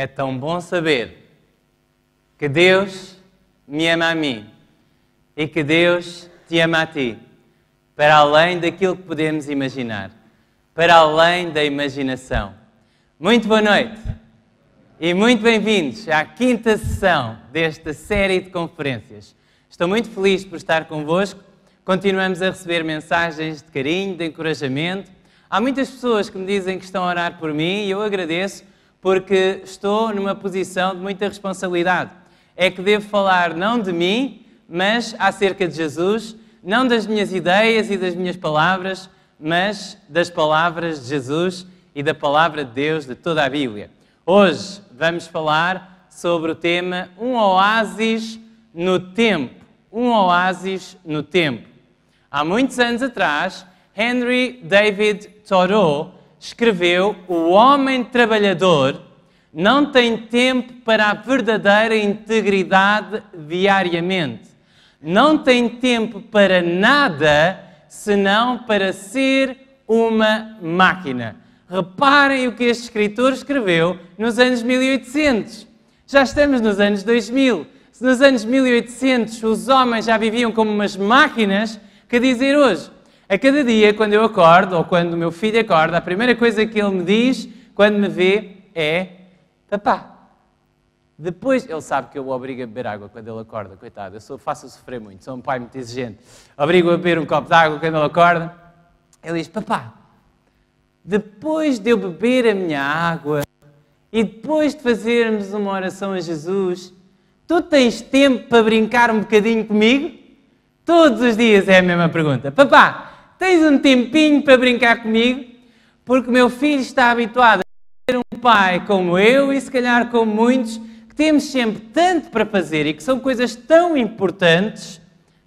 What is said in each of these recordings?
É tão bom saber que Deus me ama a mim e que Deus te ama a ti, para além daquilo que podemos imaginar, para além da imaginação. Muito boa noite e muito bem-vindos à quinta sessão desta série de conferências. Estou muito feliz por estar convosco. Continuamos a receber mensagens de carinho, de encorajamento. Há muitas pessoas que me dizem que estão a orar por mim e eu agradeço porque estou numa posição de muita responsabilidade. É que devo falar não de mim, mas acerca de Jesus, não das minhas ideias e das minhas palavras, mas das palavras de Jesus e da palavra de Deus de toda a Bíblia. Hoje vamos falar sobre o tema Um Oásis no Tempo. Um Oásis no Tempo. Há muitos anos atrás, Henry David Thoreau escreveu: o homem trabalhador não tem tempo para a verdadeira integridade diariamente. Não tem tempo para nada senão para ser uma máquina. Reparem o que este escritor escreveu nos anos 1800. Já estamos nos anos 2000. Se nos anos 1800 os homens já viviam como umas máquinas, que dizer hoje? A cada dia, quando eu acordo, ou quando o meu filho acorda, a primeira coisa que ele me diz, quando me vê, é: papá. Depois, ele sabe que eu o obrigo a beber água quando ele acorda, coitado. Eu faço-o sofrer muito, sou um pai muito exigente. Obrigo-o a beber um copo de água quando ele acorda. Ele diz: papá, depois de eu beber a minha água e depois de fazermos uma oração a Jesus, tu tens tempo para brincar um bocadinho comigo? Todos os dias é a mesma pergunta. Papá, tens um tempinho para brincar comigo? Porque o meu filho está habituado a ser um pai como eu e se calhar como muitos, que temos sempre tanto para fazer e que são coisas tão importantes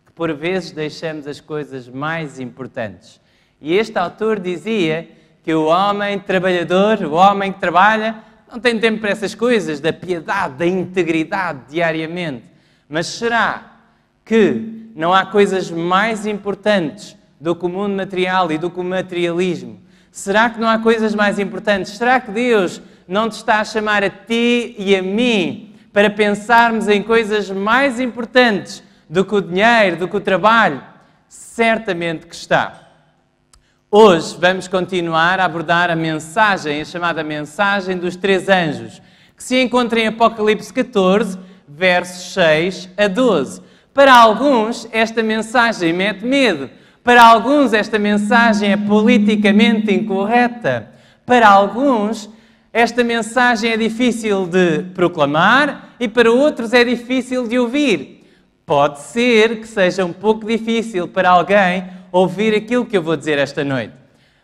que por vezes deixamos as coisas mais importantes. E este autor dizia que o homem trabalhador, o homem que trabalha, não tem tempo para essas coisas, da piedade, da integridade diariamente. Mas será que não há coisas mais importantes do que o mundo material e do que o materialismo? Será que não há coisas mais importantes? Será que Deus não te está a chamar a ti e a mim para pensarmos em coisas mais importantes do que o dinheiro, do que o trabalho? Certamente que está. Hoje vamos continuar a abordar a mensagem, a chamada mensagem dos três anjos, que se encontra em Apocalipse 14, versos 6 a 12. Para alguns, esta mensagem mete medo. Para alguns, esta mensagem é politicamente incorreta. Para alguns, esta mensagem é difícil de proclamar e para outros é difícil de ouvir. Pode ser que seja um pouco difícil para alguém ouvir aquilo que eu vou dizer esta noite.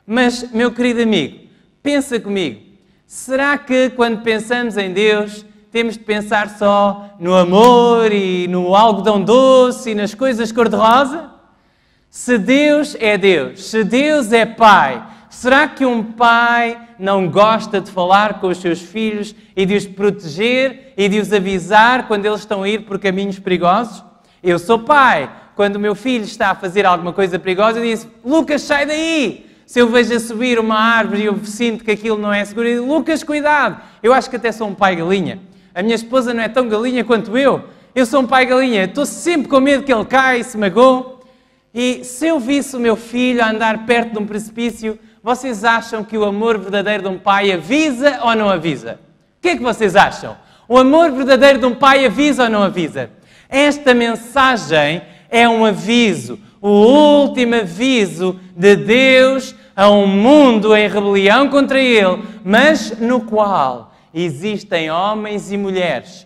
Mas, meu querido amigo, pensa comigo. Será que quando pensamos em Deus, temos de pensar só no amor e no algodão doce e nas coisas cor-de-rosa? Se Deus é Deus, se Deus é Pai, será que um pai não gosta de falar com os seus filhos e de os proteger e de os avisar quando eles estão a ir por caminhos perigosos? Eu sou pai. Quando o meu filho está a fazer alguma coisa perigosa, eu disse: Lucas, sai daí! Se eu vejo a subir uma árvore e eu sinto que aquilo não é seguro, eu digo: Lucas, cuidado! Eu acho que até sou um pai galinha. A minha esposa não é tão galinha quanto eu. Eu sou um pai galinha. Estou sempre com medo que ele caia e se magoe. E se eu visse o meu filho a andar perto de um precipício, vocês acham que o amor verdadeiro de um pai avisa ou não avisa? O que é que vocês acham? O amor verdadeiro de um pai avisa ou não avisa? Esta mensagem é um aviso, o último aviso de Deus a um mundo em rebelião contra Ele, mas no qual existem homens e mulheres,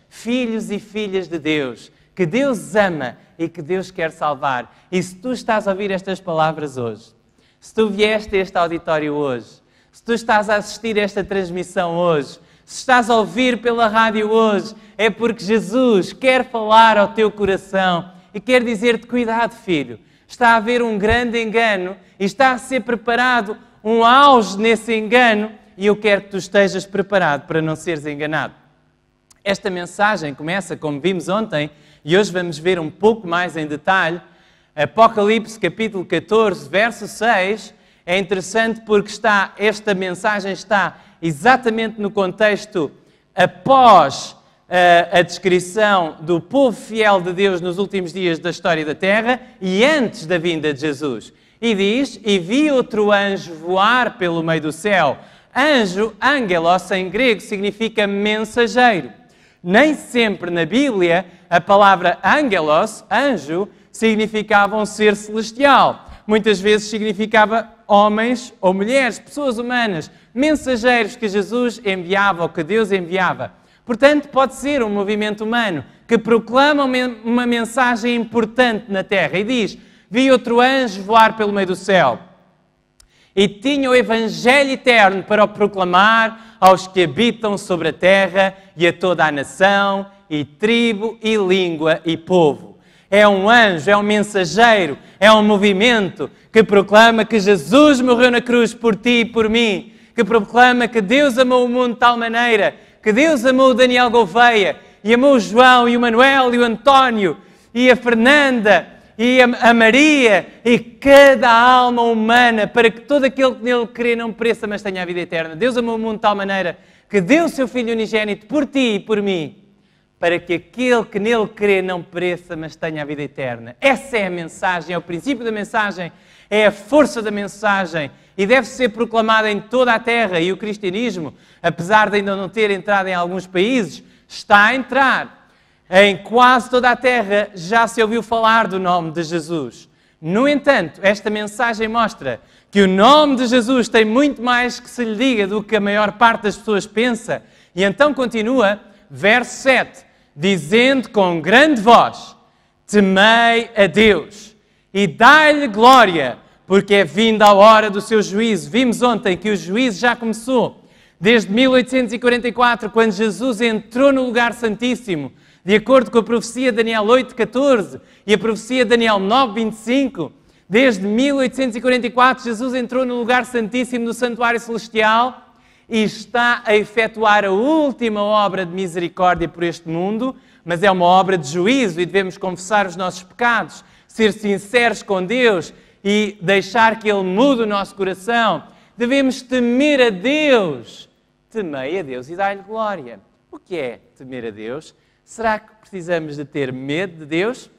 filhos e filhas de Deus, que Deus ama e que Deus quer salvar. E se tu estás a ouvir estas palavras hoje, se tu vieste a este auditório hoje, se tu estás a assistir a esta transmissão hoje, se estás a ouvir pela rádio hoje, é porque Jesus quer falar ao teu coração e quer dizer-te: cuidado, filho, está a haver um grande engano e está a ser preparado um auge nesse engano e eu quero que tu estejas preparado para não seres enganado. Esta mensagem começa, como vimos ontem, e hoje vamos ver um pouco mais em detalhe, Apocalipse capítulo 14, verso 6, É interessante porque esta mensagem está exatamente no contexto após a descrição do povo fiel de Deus nos últimos dias da história da Terra e antes da vinda de Jesus. E diz, e vi outro anjo voar pelo meio do céu. Anjo, angelos, em grego, significa mensageiro. Nem sempre na Bíblia a palavra angelos, anjo, significava um ser celestial. Muitas vezes significava homens ou mulheres, pessoas humanas, mensageiros que Jesus enviava ou que Deus enviava. Portanto, pode ser um movimento humano que proclama uma mensagem importante na Terra e diz, vi outro anjo voar pelo meio do céu e tinha o Evangelho eterno para o proclamar aos que habitam sobre a terra e a toda a nação e tribo e língua e povo. É um anjo, é um mensageiro, é um movimento que proclama que Jesus morreu na cruz por ti e por mim, que proclama que Deus amou o mundo de tal maneira, que Deus amou o Daniel Gouveia, e amou o João, e o Manuel, e o António, e a Fernanda, e a Maria, e cada alma humana, para que todo aquele que nele crê não pereça, mas tenha a vida eterna. Deus amou o mundo de tal maneira que deu o seu Filho unigênito por ti e por mim, para que aquele que nele crê não pereça, mas tenha a vida eterna. Essa é a mensagem, é o princípio da mensagem, é a força da mensagem e deve ser proclamada em toda a terra. E o cristianismo, apesar de ainda não ter entrado em alguns países, está a entrar. Em quase toda a terra já se ouviu falar do nome de Jesus. No entanto, esta mensagem mostra que o nome de Jesus tem muito mais que se lhe diga do que a maior parte das pessoas pensa. E então continua, verso 7, dizendo com grande voz, temei a Deus e dai-lhe glória, porque é vinda a hora do seu juízo. Vimos ontem que o juízo já começou. Desde 1844, quando Jesus entrou no lugar santíssimo, de acordo com a profecia de Daniel 8:14 e a profecia de Daniel 9:25, desde 1844, Jesus entrou no lugar santíssimo do santuário celestial e está a efetuar a última obra de misericórdia por este mundo, mas é uma obra de juízo e devemos confessar os nossos pecados, ser sinceros com Deus e deixar que Ele mude o nosso coração. Devemos temer a Deus. Temei a Deus e dai-lhe glória. O que é temer a Deus? Será que precisamos de ter medo de Deus?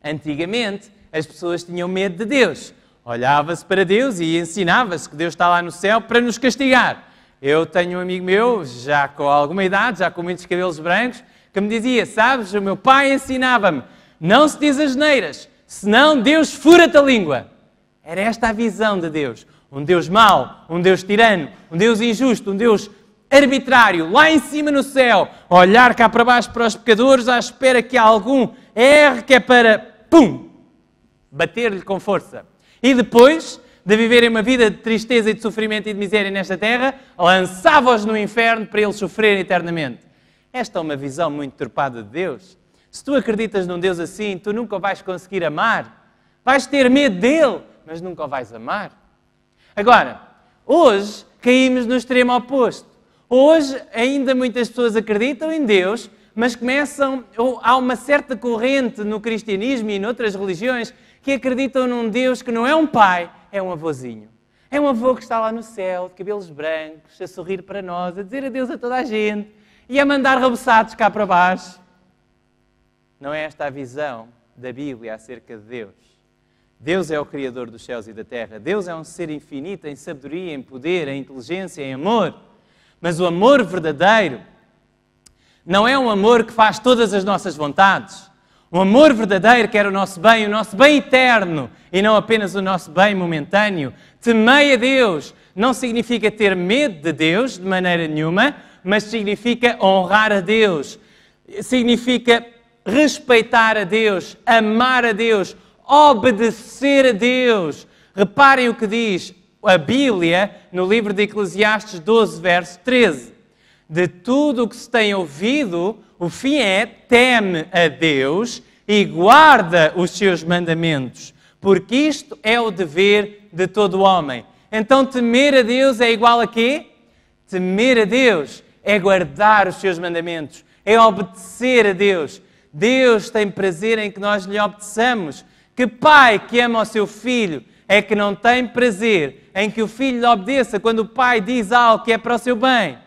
Antigamente, as pessoas tinham medo de Deus. Olhava-se para Deus e ensinava-se que Deus está lá no céu para nos castigar. Eu tenho um amigo meu, já com alguma idade, já com muitos cabelos brancos, que me dizia, sabes, o meu pai ensinava-me, não se diz asneiras, senão Deus fura-te a língua. Era esta a visão de Deus. Um Deus mau, um Deus tirano, um Deus injusto, um Deus arbitrário, lá em cima no céu, a olhar cá para baixo para os pecadores, à espera que algum erre, que é para, pum, bater-lhe com força. E depois de viverem uma vida de tristeza e de sofrimento e de miséria nesta terra, lançava-os no inferno para eles sofrerem eternamente. Esta é uma visão muito turpada de Deus. Se tu acreditas num Deus assim, tu nunca o vais conseguir amar. Vais ter medo dele, mas nunca o vais amar. Agora, hoje caímos no extremo oposto. Hoje ainda muitas pessoas acreditam em Deus, mas há uma certa corrente no cristianismo e noutras religiões que acreditam num Deus que não é um pai, é um avôzinho. É um avô que está lá no céu, de cabelos brancos, a sorrir para nós, a dizer adeus a toda a gente e a mandar rabuçados cá para baixo. Não é esta a visão da Bíblia acerca de Deus. Deus é o Criador dos céus e da terra. Deus é um ser infinito em sabedoria, em poder, em inteligência, em amor. Mas o amor verdadeiro não é um amor que faz todas as nossas vontades. Um amor verdadeiro quer o nosso bem eterno, e não apenas o nosso bem momentâneo. Temei a Deus não significa ter medo de Deus de maneira nenhuma, mas significa honrar a Deus. Significa respeitar a Deus, amar a Deus, obedecer a Deus. Reparem o que diz a Bíblia, no livro de Eclesiastes 12, verso 13. De tudo o que se tem ouvido, o fim é, teme a Deus e guarda os seus mandamentos, porque isto é o dever de todo homem. Então temer a Deus é igual a quê? Temer a Deus é guardar os seus mandamentos, é obedecer a Deus. Deus tem prazer em que nós lhe obedeçamos. Que pai que ama o seu filho é que não tem prazer em que o filho lhe obedeça quando o pai diz algo que é para o seu bem.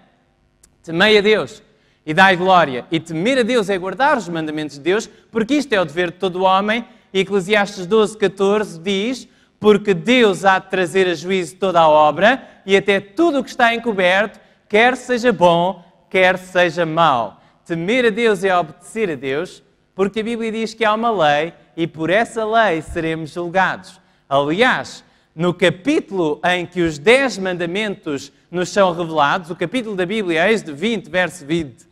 Temei a Deus e dai glória. E temer a Deus é guardar os mandamentos de Deus, porque isto é o dever de todo homem. E Eclesiastes 12:14 diz: porque Deus há de trazer a juízo toda a obra e até tudo o que está encoberto, quer seja bom, quer seja mau. Temer a Deus é obedecer a Deus, porque a Bíblia diz que há uma lei e por essa lei seremos julgados. Aliás, no capítulo em que os 10 mandamentos nos são revelados, o capítulo da Bíblia, Êxodo 20, verso 20,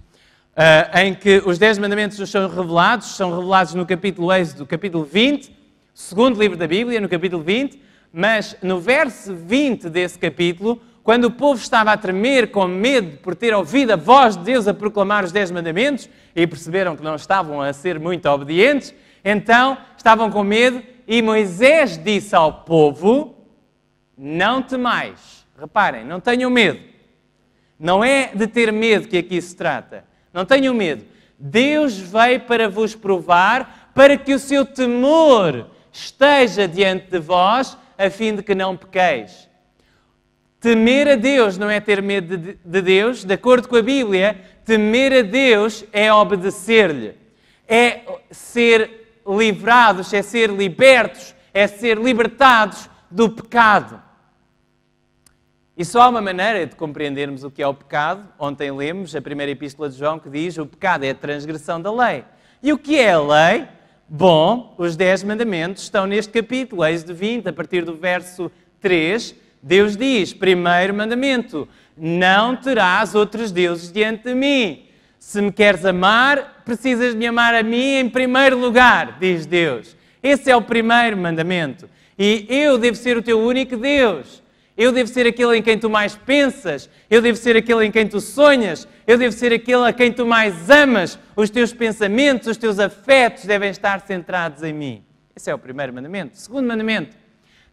em que os 10 mandamentos nos são revelados no capítulo Êxodo, capítulo 20, segundo livro da Bíblia, no capítulo 20, mas no verso 20 desse capítulo, quando o povo estava a tremer com medo por ter ouvido a voz de Deus a proclamar os 10 mandamentos e perceberam que não estavam a ser muito obedientes, então estavam com medo e Moisés disse ao povo: não temais. Reparem, não tenham medo. Não é de ter medo que aqui se trata. Não tenham medo. Deus veio para vos provar, para que o seu temor esteja diante de vós, a fim de que não pequeis. Temer a Deus não é ter medo de Deus. De acordo com a Bíblia, temer a Deus é obedecer-lhe. É ser livrados, é ser libertos, é ser libertados do pecado. E só há uma maneira de compreendermos o que é o pecado. Ontem lemos a primeira epístola de João que diz: o pecado é a transgressão da lei. E o que é a lei? Bom, os 10 mandamentos estão neste capítulo, Êxodo 20, a partir do verso 3, Deus diz, primeiro mandamento: não terás outros deuses diante de mim. Se me queres amar, precisas de me amar a mim em primeiro lugar, diz Deus. Esse é o primeiro mandamento. E eu devo ser o teu único Deus. Eu devo ser aquele em quem tu mais pensas. Eu devo ser aquele em quem tu sonhas. Eu devo ser aquele a quem tu mais amas. Os teus pensamentos, os teus afetos devem estar centrados em mim. Esse é o primeiro mandamento. Segundo mandamento: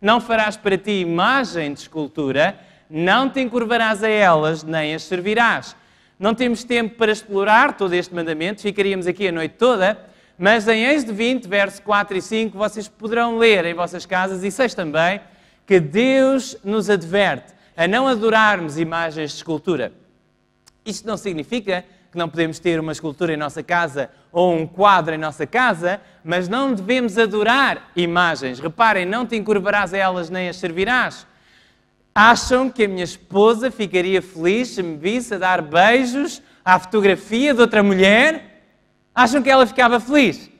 não farás para ti imagem de escultura, não te encurvarás a elas, nem as servirás. Não temos tempo para explorar todo este mandamento, ficaríamos aqui a noite toda, mas em Êxodo 20, versos 4 e 5, vocês poderão ler em vossas casas, e 6 também, que Deus nos adverte a não adorarmos imagens de escultura. Isto não significa que não podemos ter uma escultura em nossa casa ou um quadro em nossa casa, mas não devemos adorar imagens. Reparem, não te encurvarás a elas nem as servirás. Acham que a minha esposa ficaria feliz se me visse a dar beijos à fotografia de outra mulher? Acham que ela ficava feliz? De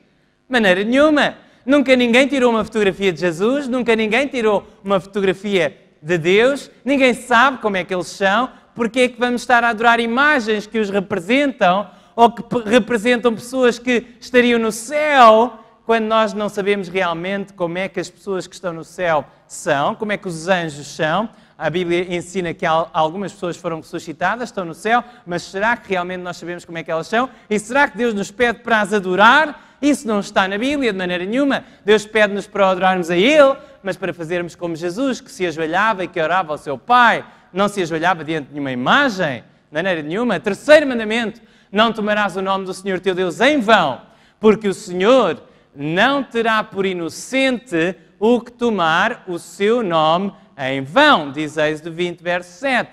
maneira nenhuma. Nunca ninguém tirou uma fotografia de Jesus, nunca ninguém tirou uma fotografia de Deus, ninguém sabe como é que eles são, porque é que vamos estar a adorar imagens que os representam ou que representam pessoas que estariam no céu, quando nós não sabemos realmente como é que as pessoas que estão no céu são, como é que os anjos são. A Bíblia ensina que algumas pessoas foram ressuscitadas, estão no céu, mas será que realmente nós sabemos como é que elas são? E será que Deus nos pede para as adorar? Isso não está na Bíblia de maneira nenhuma. Deus pede-nos para adorarmos a Ele, mas para fazermos como Jesus, que se ajoelhava e que orava ao seu Pai. Não se ajoelhava diante de nenhuma imagem, de maneira nenhuma. Terceiro mandamento: não tomarás o nome do Senhor teu Deus em vão, porque o Senhor não terá por inocente o que tomar o seu nome em vão, diz Êxodo 20, verso 7.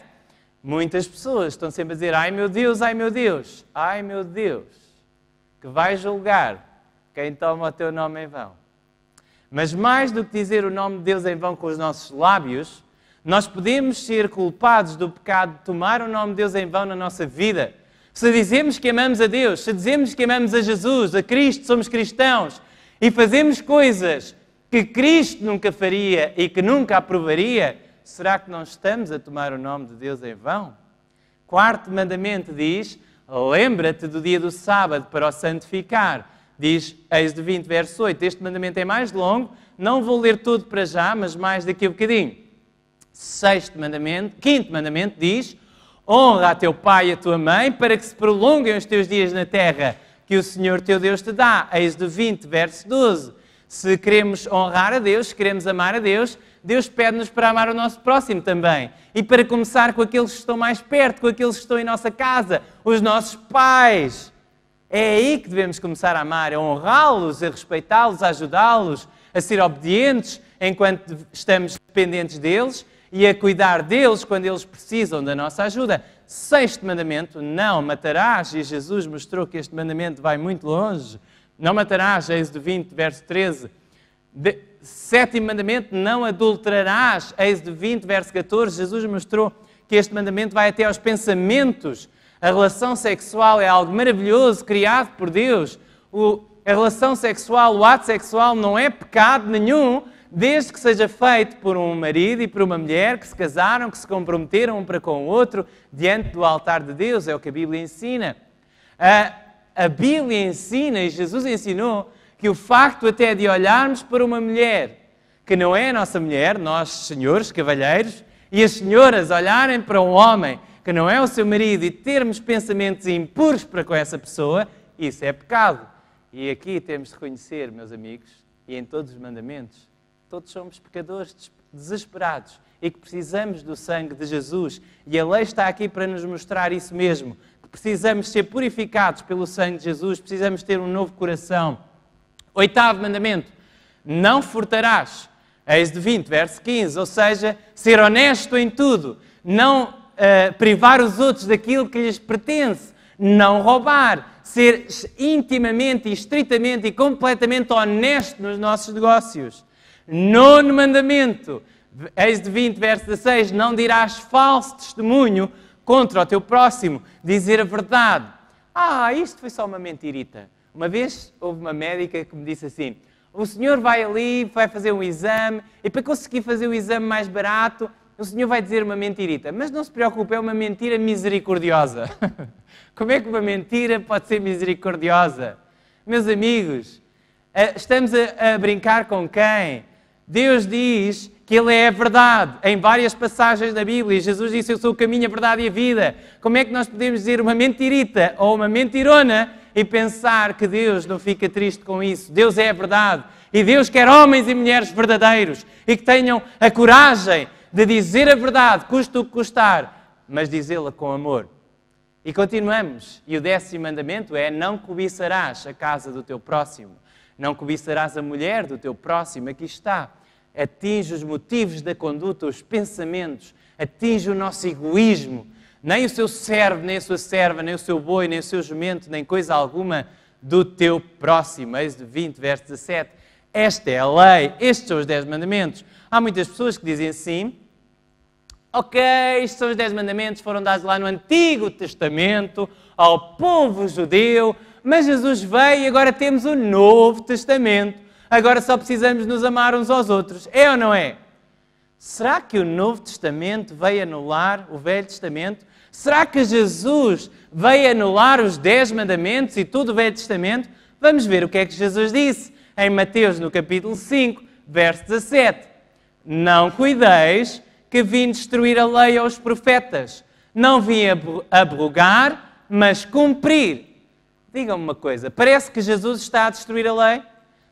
Muitas pessoas estão sempre a dizer: ai meu Deus, ai meu Deus, ai meu Deus, que vai julgar quem toma o teu nome em vão. Mas mais do que dizer o nome de Deus em vão com os nossos lábios, nós podemos ser culpados do pecado de tomar o nome de Deus em vão na nossa vida. Se dizemos que amamos a Deus, se dizemos que amamos a Jesus, a Cristo, somos cristãos, e fazemos coisas que Cristo nunca faria e que nunca aprovaria, será que não estamos a tomar o nome de Deus em vão? Quarto mandamento diz: lembra-te do dia do sábado para o santificar. Diz Êxodo 20, verso 8. Este mandamento é mais longo, não vou ler tudo para já, mas mais daqui a bocadinho. Quinto mandamento diz: honra a teu pai e a tua mãe, para que se prolonguem os teus dias na terra que o Senhor teu Deus te dá. Êxodo 20, verso 12. Se queremos honrar a Deus, se queremos amar a Deus, Deus pede-nos para amar o nosso próximo também. E para começar com aqueles que estão mais perto, com aqueles que estão em nossa casa, os nossos pais. É aí que devemos começar a amar, a honrá-los, a respeitá-los, a ajudá-los, a ser obedientes. enquanto estamos dependentes deles e a cuidar deles quando eles precisam da nossa ajuda. Sexto mandamento, não matarás, e Jesus mostrou que este mandamento vai muito longe. Não matarás, Êxodo 20, verso 13. Sétimo mandamento, não adulterarás, Êxodo 20, verso 14. Jesus mostrou que este mandamento vai até aos pensamentos. A relação sexual é algo maravilhoso, criado por Deus. A relação sexual, o ato sexual não é pecado nenhum, desde que seja feito por um marido e por uma mulher que se casaram, que se comprometeram um para com o outro, diante do altar de Deus, é o que a Bíblia ensina. A Bíblia ensina, e Jesus ensinou, que o facto até de olharmos para uma mulher, que não é a nossa mulher, nós, senhores, cavalheiros, e as senhoras olharem para um homem, que não é o seu marido, e termos pensamentos impuros para com essa pessoa, isso é pecado. E aqui temos de reconhecer, meus amigos, e em todos os mandamentos, todos somos pecadores desesperados e que precisamos do sangue de Jesus. E a lei está aqui para nos mostrar isso mesmo, que precisamos ser purificados pelo sangue de Jesus, precisamos ter um novo coração. Oitavo mandamento, não furtarás. Êxodo 20, verso 15, ou seja, ser honesto em tudo, não privar os outros daquilo que lhes pertence, não roubar, ser intimamente, estritamente e completamente honesto nos nossos negócios. Nono mandamento, Êxodo 20, verso 16, não dirás falso testemunho contra o teu próximo, dizer a verdade. Isto foi só uma mentirita. Uma vez houve uma médica que me disse assim, o senhor vai ali, vai fazer um exame, e para conseguir fazer o exame mais barato, o senhor vai dizer uma mentirita. Mas não se preocupe, é uma mentira misericordiosa. Como é que uma mentira pode ser misericordiosa? Meus amigos, estamos a brincar com quem? Deus diz que Ele é a verdade. Em várias passagens da Bíblia, Jesus disse, eu sou o caminho, a verdade e a vida. Como é que nós podemos dizer uma mentirita ou uma mentirona e pensar que Deus não fica triste com isso? Deus é a verdade. E Deus quer homens e mulheres verdadeiros e que tenham a coragem de dizer a verdade, custa o que custar, mas dizê-la com amor. E continuamos. E o 10º mandamento é, não cobiçarás a casa do teu próximo. Não cobiçarás a mulher do teu próximo. Aqui está. Atinge os motivos da conduta, os pensamentos. Atinge o nosso egoísmo. Nem o seu servo, nem a sua serva, nem o seu boi, nem o seu jumento, nem coisa alguma do teu próximo. Êxodo 20, verso 17. Esta é a lei. Estes são os 10 mandamentos. Há muitas pessoas que dizem assim, ok, estes são os 10 mandamentos, foram dados lá no Antigo Testamento, ao povo judeu, mas Jesus veio e agora temos o Novo Testamento. Agora só precisamos nos amar uns aos outros. É ou não é? Será que o Novo Testamento veio anular o Velho Testamento? Será que Jesus veio anular os 10 mandamentos e todo o Velho Testamento? Vamos ver o que é que Jesus disse em Mateus, no capítulo 5, verso 17. Não cuideis que vim destruir a lei aos profetas. Não vim abrogar, mas cumprir. Digam-me uma coisa, parece que Jesus está a destruir a lei?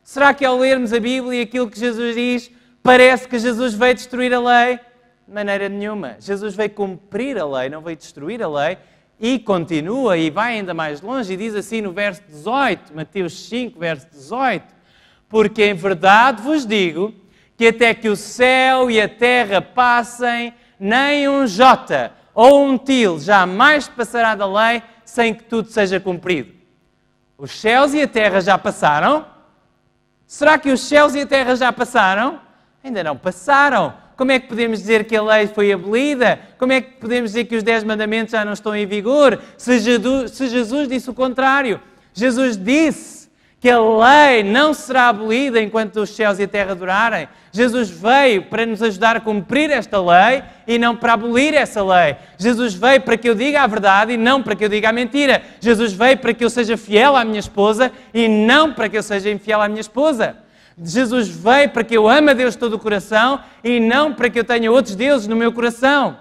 Será que ao lermos a Bíblia e aquilo que Jesus diz, parece que Jesus veio destruir a lei? De maneira nenhuma. Jesus veio cumprir a lei, não veio destruir a lei. E continua e vai ainda mais longe e diz assim no verso 18, Mateus 5, verso 18. Porque em verdade vos digo que até que o céu e a terra passem, nem um jota ou um til jamais passará da lei sem que tudo seja cumprido. Os céus e a terra já passaram? Será que os céus e a terra já passaram? Ainda não passaram. Como é que podemos dizer que a lei foi abolida? Como é que podemos dizer que os 10 mandamentos já não estão em vigor? Se Jesus disse o contrário. Jesus disse que a lei não será abolida enquanto os céus e a terra durarem. Jesus veio para nos ajudar a cumprir esta lei e não para abolir essa lei. Jesus veio para que eu diga a verdade e não para que eu diga a mentira. Jesus veio para que eu seja fiel à minha esposa e não para que eu seja infiel à minha esposa. Jesus veio para que eu ame a Deus de todo o coração e não para que eu tenha outros deuses no meu coração.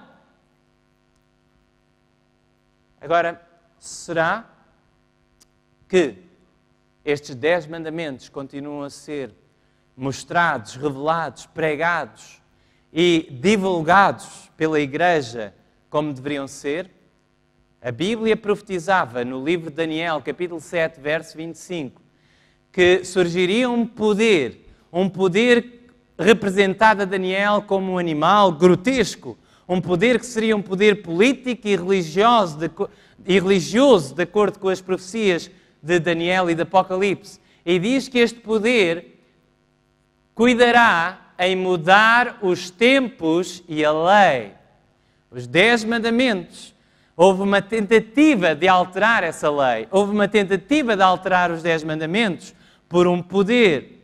Agora, será que estes 10 mandamentos continuam a ser mostrados, revelados, pregados e divulgados pela Igreja como deveriam ser? A Bíblia profetizava no livro de Daniel, capítulo 7, verso 25, que surgiria um poder representado a Daniel como um animal grotesco, um poder que seria um poder político e religioso, de acordo com as profecias de Daniel e de Apocalipse. E diz que este poder cuidará em mudar os tempos e a lei. Os 10 mandamentos. Houve uma tentativa de alterar essa lei. Houve uma tentativa de alterar os 10 mandamentos por um poder.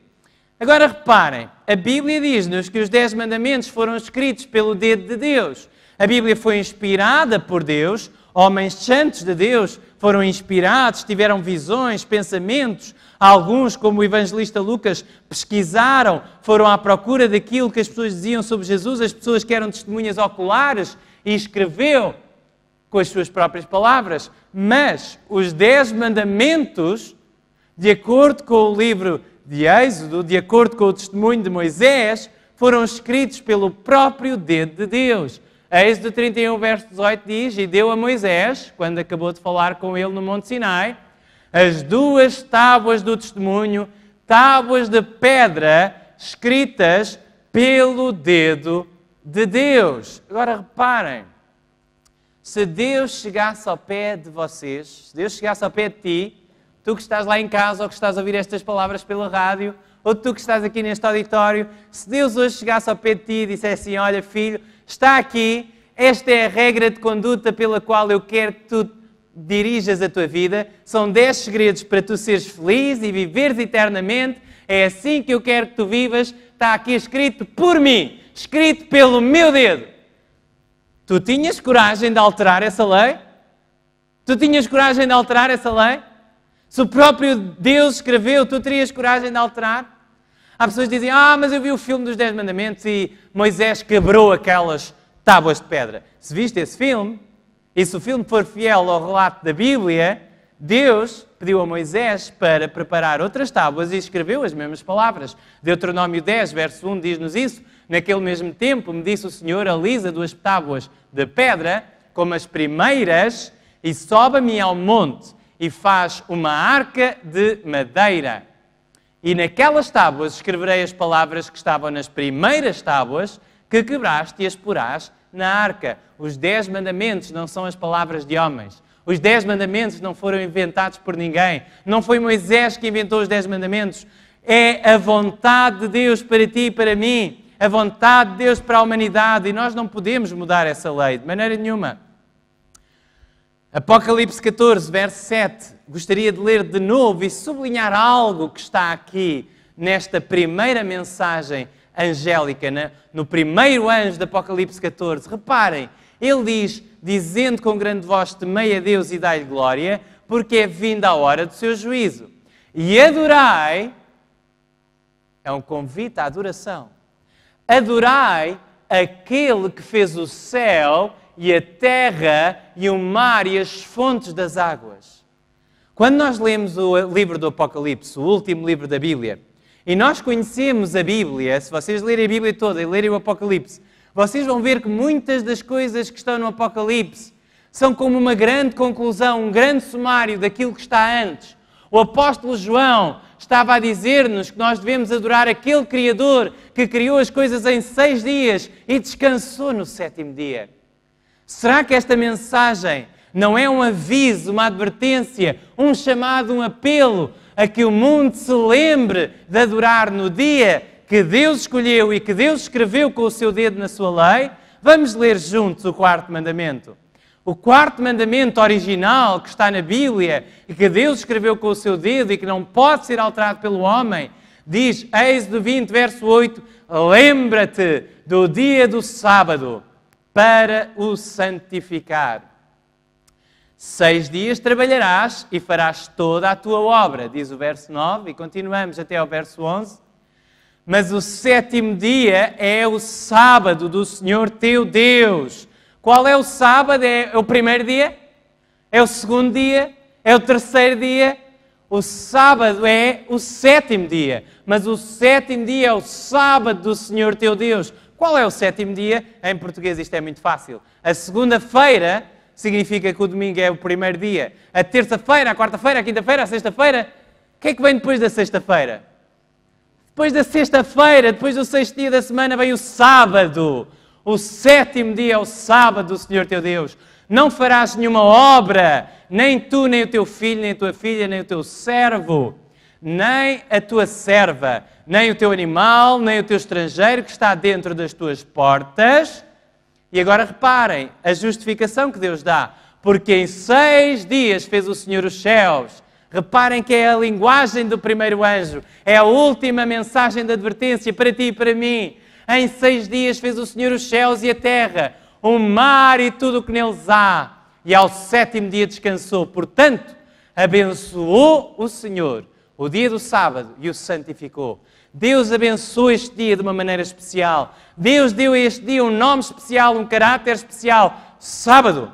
Agora reparem, a Bíblia diz-nos que os 10 mandamentos foram escritos pelo dedo de Deus. A Bíblia foi inspirada por Deus, homens santos de Deus foram inspirados, tiveram visões, pensamentos. Alguns, como o evangelista Lucas, pesquisaram, foram à procura daquilo que as pessoas diziam sobre Jesus, as pessoas que eram testemunhas oculares, e escreveu com as suas próprias palavras. Mas os 10 mandamentos, de acordo com o livro de Êxodo, de acordo com o testemunho de Moisés, foram escritos pelo próprio dedo de Deus. Êxodo 31, verso 18 diz: e deu a Moisés, quando acabou de falar com ele no Monte Sinai, as 2 tábuas do testemunho, tábuas de pedra, escritas pelo dedo de Deus. Agora reparem, se Deus chegasse ao pé de vocês, se Deus chegasse ao pé de ti, tu que estás lá em casa ou que estás a ouvir estas palavras pela rádio, ou tu que estás aqui neste auditório, se Deus hoje chegasse ao pé de ti e dissesse assim: olha filho, está aqui, esta é a regra de conduta pela qual eu quero que tu dirijas a tua vida, são 10 segredos para tu seres feliz e viveres eternamente, é assim que eu quero que tu vivas, está aqui escrito por mim, escrito pelo meu dedo. Tu tinhas coragem de alterar essa lei? Tu tinhas coragem de alterar essa lei? Se o próprio Deus escreveu, tu terias coragem de alterar? Há pessoas que dizem: mas eu vi o filme dos 10 mandamentos e Moisés quebrou aquelas tábuas de pedra. Se viste esse filme, e se o filme for fiel ao relato da Bíblia, Deus pediu a Moisés para preparar outras tábuas e escreveu as mesmas palavras. Deuteronômio 10, verso 1 diz-nos isso: naquele mesmo tempo me disse o Senhor, alisa 2 tábuas de pedra, como as primeiras, e sobe-me ao monte, e faz uma arca de madeira. E naquelas tábuas escreverei as palavras que estavam nas primeiras tábuas, que quebraste e as porás na arca. Os 10 mandamentos não são as palavras de homens. Os 10 mandamentos não foram inventados por ninguém. Não foi Moisés que inventou os 10 mandamentos. É a vontade de Deus para ti e para mim. A vontade de Deus para a humanidade. E nós não podemos mudar essa lei de maneira nenhuma. Apocalipse 14, verso 7. Gostaria de ler de novo e sublinhar algo que está aqui nesta primeira mensagem angélica, no primeiro anjo de Apocalipse 14. Reparem, ele diz: dizendo com grande voz, temei a Deus e dai-lhe glória, porque é vinda a hora do seu juízo. E adorai, é um convite à adoração, adorai aquele que fez o céu e a terra e o mar e as fontes das águas. Quando nós lemos o livro do Apocalipse, o último livro da Bíblia, e nós conhecemos a Bíblia, se vocês lerem a Bíblia toda e lerem o Apocalipse, vocês vão ver que muitas das coisas que estão no Apocalipse são como uma grande conclusão, um grande sumário daquilo que está antes. O apóstolo João estava a dizer-nos que nós devemos adorar aquele Criador que criou as coisas em 6 dias e descansou no 7º dia. Será que esta mensagem não é um aviso, uma advertência, um chamado, um apelo a que o mundo se lembre de adorar no dia que Deus escolheu e que Deus escreveu com o seu dedo na sua lei? Vamos ler juntos o 4º mandamento. O 4º mandamento original que está na Bíblia e que Deus escreveu com o seu dedo e que não pode ser alterado pelo homem, diz, Êxodo 20, verso 8, lembra-te do dia do sábado para o santificar. 6 dias trabalharás e farás toda a tua obra, diz o verso 9, e continuamos até ao verso 11. Mas o 7º dia é o sábado do Senhor teu Deus. Qual é o sábado? É o primeiro dia? É o segundo dia? É o terceiro dia? O sábado é o 7º dia. Mas o 7º dia é o sábado do Senhor teu Deus. Qual é o 7º dia? Em português isto é muito fácil. A segunda-feira significa que o domingo é o primeiro dia. A terça-feira, a quarta-feira, a quinta-feira, a sexta-feira. O que é que vem depois da sexta-feira? Depois da sexta-feira, depois do sexto dia da semana, vem o sábado. O sétimo dia é o sábado do Senhor teu Deus. Não farás nenhuma obra, nem tu, nem o teu filho, nem a tua filha, nem o teu servo, nem a tua serva, nem o teu animal, nem o teu estrangeiro que está dentro das tuas portas. E agora reparem, a justificação que Deus dá. Porque em 6 dias fez o Senhor os céus. Reparem que é a linguagem do primeiro anjo. É a última mensagem de advertência para ti e para mim. Em 6 dias fez o Senhor os céus e a terra, o mar e tudo o que neles há. E ao 7º dia descansou. Portanto, abençoou o Senhor o dia do sábado e o santificou. Deus abençoou este dia de uma maneira especial. Deus deu a este dia um nome especial, um caráter especial. Sábado,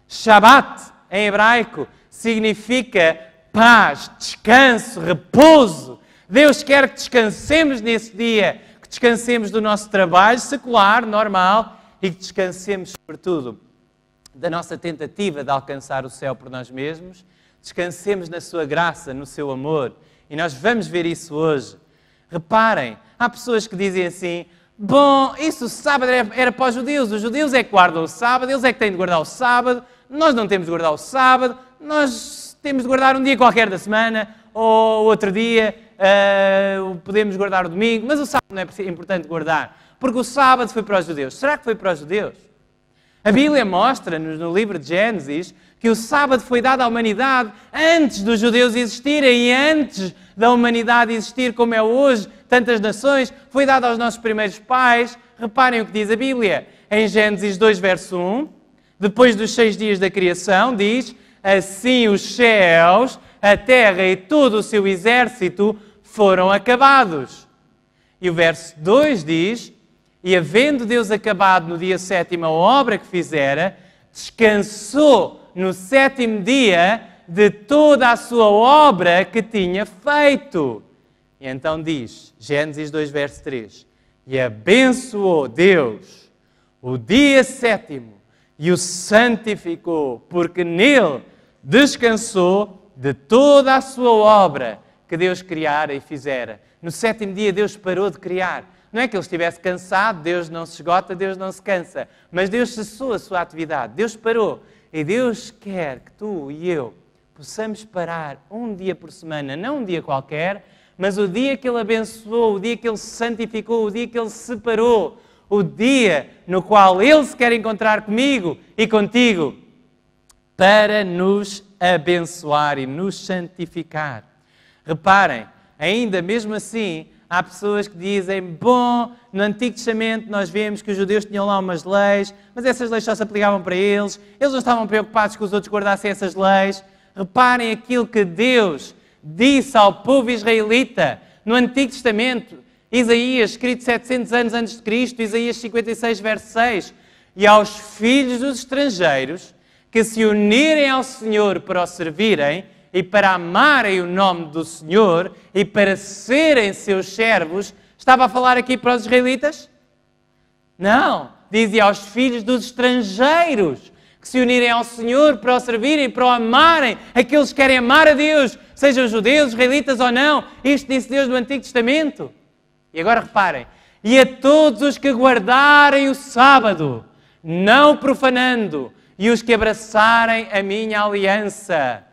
Shabbat, em hebraico, significa paz, descanso, repouso. Deus quer que descansemos nesse dia, que descansemos do nosso trabalho secular, normal, e que descansemos, sobretudo, da nossa tentativa de alcançar o céu por nós mesmos. Descansemos na sua graça, no seu amor. E nós vamos ver isso hoje. Reparem, há pessoas que dizem assim, bom, isso o sábado era para os judeus é que guardam o sábado, eles é que têm de guardar o sábado, nós não temos de guardar o sábado, nós temos de guardar um dia qualquer da semana, ou outro dia, podemos guardar o domingo, mas o sábado não é importante guardar, porque o sábado foi para os judeus. Será que foi para os judeus? A Bíblia mostra-nos no livro de Gênesis que o sábado foi dado à humanidade antes dos judeus existirem e antes da humanidade existir como é hoje, tantas nações, foi dado aos nossos primeiros pais. Reparem o que diz a Bíblia. Em Gênesis 2, verso 1, depois dos 6 dias da criação, diz, assim os céus, a terra e todo o seu exército foram acabados. E o verso 2 diz, e havendo Deus acabado no dia 7º a obra que fizera, descansou no 7º dia de toda a sua obra que tinha feito. E então diz, Gênesis 2, verso 3, e abençoou Deus o dia 7º e o santificou, porque nele descansou de toda a sua obra que Deus criara e fizera. No 7º dia Deus parou de criar. Não é que ele estivesse cansado, Deus não se esgota, Deus não se cansa. Mas Deus cessou a sua atividade, Deus parou. E Deus quer que tu e eu possamos parar um dia por semana, não um dia qualquer, mas o dia que Ele abençoou, o dia que Ele santificou, o dia que Ele separou, o dia no qual Ele se quer encontrar comigo e contigo, para nos abençoar e nos santificar. Reparem, ainda mesmo assim, há pessoas que dizem, bom, no Antigo Testamento nós vemos que os judeus tinham lá umas leis, mas essas leis só se aplicavam para eles não estavam preocupados que os outros guardassem essas leis. Reparem aquilo que Deus disse ao povo israelita no Antigo Testamento, Isaías, escrito 700 anos antes de Cristo, Isaías 56, verso 6, e aos filhos dos estrangeiros que se unirem ao Senhor para o servirem, e para amarem o nome do Senhor e para serem seus servos, estava a falar aqui para os israelitas? Não, dizia aos filhos dos estrangeiros que se unirem ao Senhor para o servirem, para o amarem, aqueles que querem amar a Deus, sejam judeus, israelitas ou não. Isto disse Deus no Antigo Testamento. E agora reparem, e a todos os que guardarem o sábado, não profanando, e os que abraçarem a minha aliança,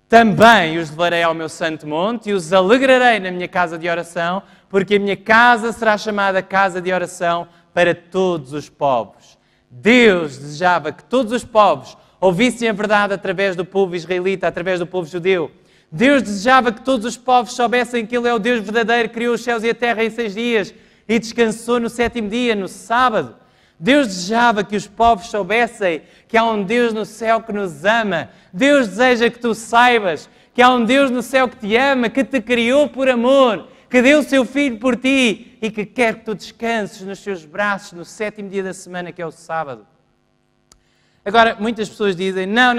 também os levarei ao meu santo monte e os alegrarei na minha casa de oração, porque a minha casa será chamada casa de oração para todos os povos. Deus desejava que todos os povos ouvissem a verdade através do povo israelita, através do povo judeu. Deus desejava que todos os povos soubessem que Ele é o Deus verdadeiro, criou os céus e a terra em 6 dias e descansou no 7º dia, no sábado. Deus desejava que os povos soubessem que há um Deus no céu que nos ama. Deus deseja que tu saibas que há um Deus no céu que te ama, que te criou por amor, que deu o seu Filho por ti e que quer que tu descanses nos seus braços no 7º dia da semana, que é o sábado. Agora, muitas pessoas dizem, não,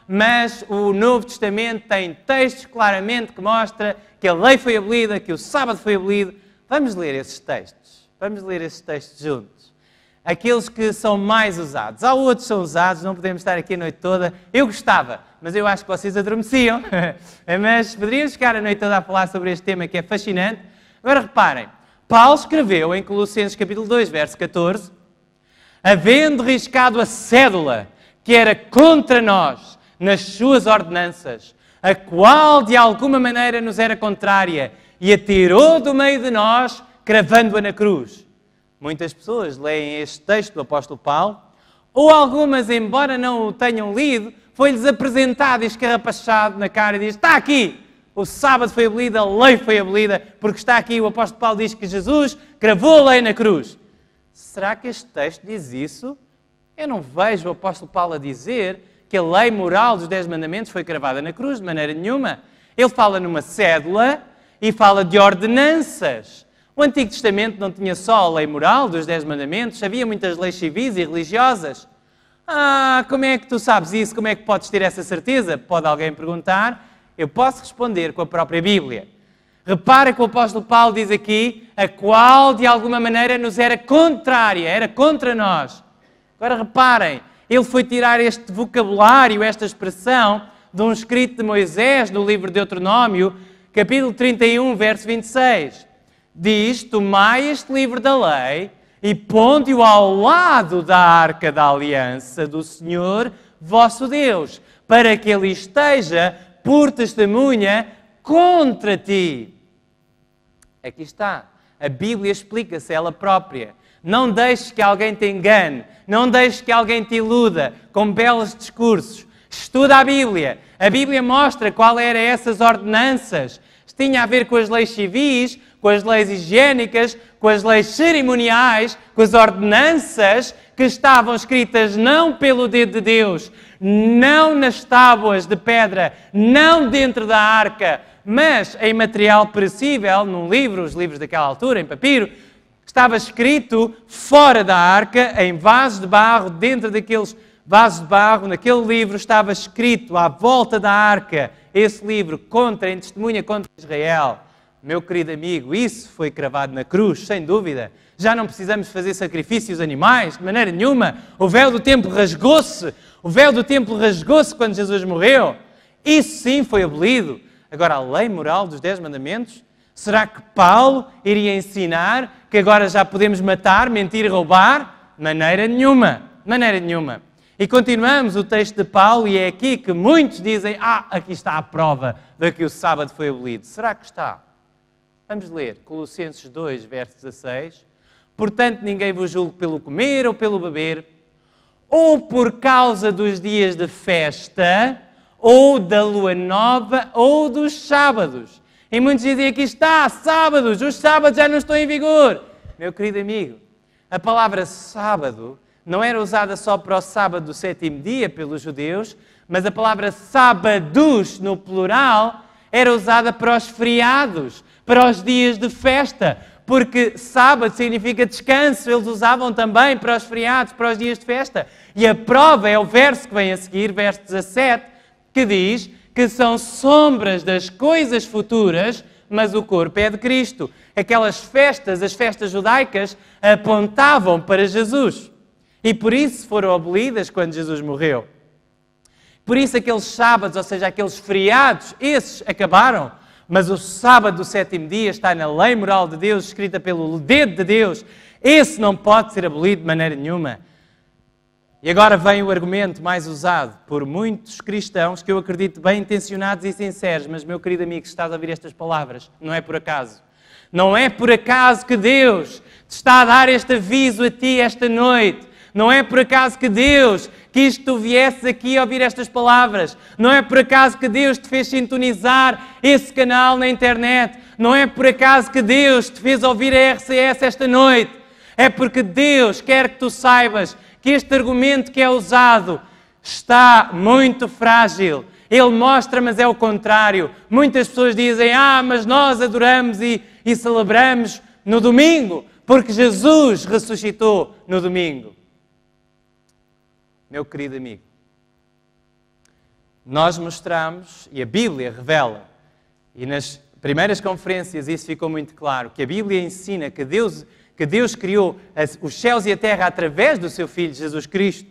mas o Novo Testamento tem textos claramente que mostra que a lei foi abolida, que o sábado foi abolido. Vamos ler esses textos. Vamos ler esses textos juntos. Aqueles que são mais usados. Há outros que são usados, não podemos estar aqui a noite toda. Eu gostava, mas eu acho que vocês adormeciam. Mas poderíamos ficar a noite toda a falar sobre este tema que é fascinante. Agora reparem, Paulo escreveu em Colossenses capítulo 2, verso 14, havendo riscado a cédula que era contra nós nas suas ordenanças, a qual de alguma maneira nos era contrária, e a tirou do meio de nós, cravando-a na cruz. Muitas pessoas leem este texto do apóstolo Paulo, ou algumas, embora não o tenham lido, foi-lhes apresentado e escarrapachado na cara e diz, está aqui, o sábado foi abolido, a lei foi abolida, porque está aqui, o apóstolo Paulo diz que Jesus cravou a lei na cruz. Será que este texto diz isso? Eu não vejo o apóstolo Paulo a dizer que a lei moral dos 10 mandamentos foi cravada na cruz, de maneira nenhuma. Ele fala numa cédula e fala de ordenanças. O Antigo Testamento não tinha só a lei moral dos 10 mandamentos, havia muitas leis civis e religiosas. Como é que tu sabes isso? Como é que podes ter essa certeza? Pode alguém perguntar. Eu posso responder com a própria Bíblia. Repara que o apóstolo Paulo diz aqui, a qual de alguma maneira nos era contrária, era contra nós. Agora reparem, ele foi tirar este vocabulário, esta expressão, de um escrito de Moisés, no livro de Deuteronômio, capítulo 31, verso 26. Diz, tomai este livro da lei e ponde-o ao lado da arca da aliança do Senhor, vosso Deus, para que ele esteja por testemunha contra ti. Aqui está. A Bíblia explica-se ela própria. Não deixes que alguém te engane. Não deixes que alguém te iluda com belos discursos. Estuda a Bíblia. A Bíblia mostra qual eram essas ordenanças. Tinha a ver com as leis civis, com as leis higiênicas, com as leis cerimoniais, com as ordenanças que estavam escritas não pelo dedo de Deus, não nas tábuas de pedra, não dentro da arca, mas em material perecível, num livro, os livros daquela altura, em papiro, estava escrito fora da arca, em vasos de barro, dentro daqueles vasos de barro, naquele livro estava escrito à volta da arca, esse livro, em testemunha contra Israel. Meu querido amigo, isso foi cravado na cruz, sem dúvida. Já não precisamos fazer sacrifícios animais, de maneira nenhuma. O véu do templo rasgou-se. O véu do templo rasgou-se quando Jesus morreu. Isso sim foi abolido. Agora, a lei moral dos 10 mandamentos, será que Paulo iria ensinar que agora já podemos matar, mentir e roubar? De maneira nenhuma. De maneira nenhuma. E continuamos o texto de Paulo e é aqui que muitos dizem, aqui está a prova de que o sábado foi abolido. Será que está? Vamos ler Colossenses 2, verso 16. Portanto, ninguém vos julgue pelo comer ou pelo beber, ou por causa dos dias de festa, ou da lua nova, ou dos sábados. E muitos dizem, aqui está, sábados, os sábados já não estão em vigor. Meu querido amigo, a palavra sábado não era usada só para o sábado do 7º dia pelos judeus, mas a palavra sábados, no plural, era usada para os feriados, para os dias de festa, porque sábado significa descanso, eles usavam também para os feriados, para os dias de festa. E a prova é o verso que vem a seguir, verso 17, que diz que são sombras das coisas futuras, mas o corpo é de Cristo. Aquelas festas, as festas judaicas, apontavam para Jesus. E por isso foram abolidas quando Jesus morreu. Por isso aqueles sábados, ou seja, aqueles feriados, esses acabaram. Mas o sábado do 7º dia está na lei moral de Deus, escrita pelo dedo de Deus. Esse não pode ser abolido de maneira nenhuma. E agora vem o argumento mais usado por muitos cristãos, que eu acredito bem intencionados e sinceros. Mas, meu querido amigo, se estás a ouvir estas palavras, não é por acaso. Não é por acaso que Deus te está a dar este aviso a ti esta noite. Não é por acaso que Deus quis que tu viesses aqui a ouvir estas palavras. Não é por acaso que Deus te fez sintonizar esse canal na internet. Não é por acaso que Deus te fez ouvir a RCS esta noite. É porque Deus quer que tu saibas que este argumento que é usado está muito frágil. Ele mostra, mas é o contrário. Muitas pessoas dizem, mas nós adoramos e celebramos no domingo, porque Jesus ressuscitou no domingo. Meu querido amigo, nós mostramos, e a Bíblia revela, e nas primeiras conferências isso ficou muito claro, que a Bíblia ensina que Deus criou os céus e a terra através do seu Filho Jesus Cristo.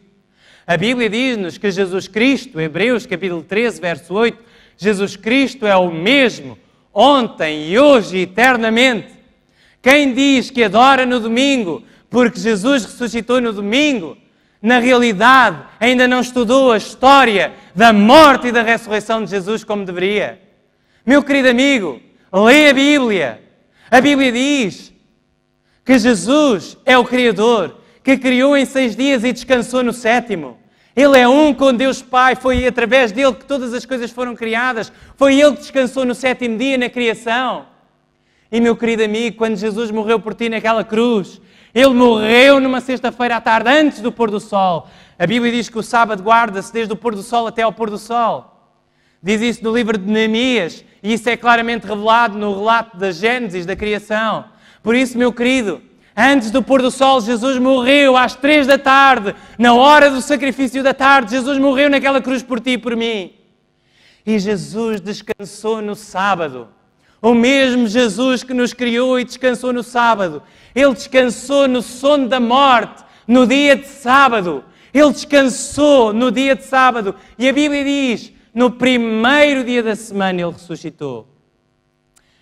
A Bíblia diz-nos que Jesus Cristo, Hebreus capítulo 13, verso 8, Jesus Cristo é o mesmo, ontem e hoje e eternamente. Quem diz que adora no domingo porque Jesus ressuscitou no domingo, na realidade ainda não estudou a história da morte e da ressurreição de Jesus como deveria. Meu querido amigo, lê a Bíblia. A Bíblia diz que Jesus é o Criador, que criou em 6 dias e descansou no 7º. Ele é um com Deus Pai, foi através dele que todas as coisas foram criadas. Foi ele que descansou no 7º dia na criação. E meu querido amigo, quando Jesus morreu por ti naquela cruz, Ele morreu numa sexta-feira à tarde, antes do pôr do sol. A Bíblia diz que o sábado guarda-se desde o pôr do sol até ao pôr do sol. Diz isso no livro de Neemias, e isso é claramente revelado no relato da Gênesis, da criação. Por isso, meu querido, antes do pôr do sol, Jesus morreu às 3 da tarde, na hora do sacrifício da tarde. Jesus morreu naquela cruz por ti e por mim. E Jesus descansou no sábado. O mesmo Jesus que nos criou e descansou no sábado. Ele descansou no sono da morte, no dia de sábado. Ele descansou no dia de sábado. E a Bíblia diz, no primeiro dia da semana Ele ressuscitou.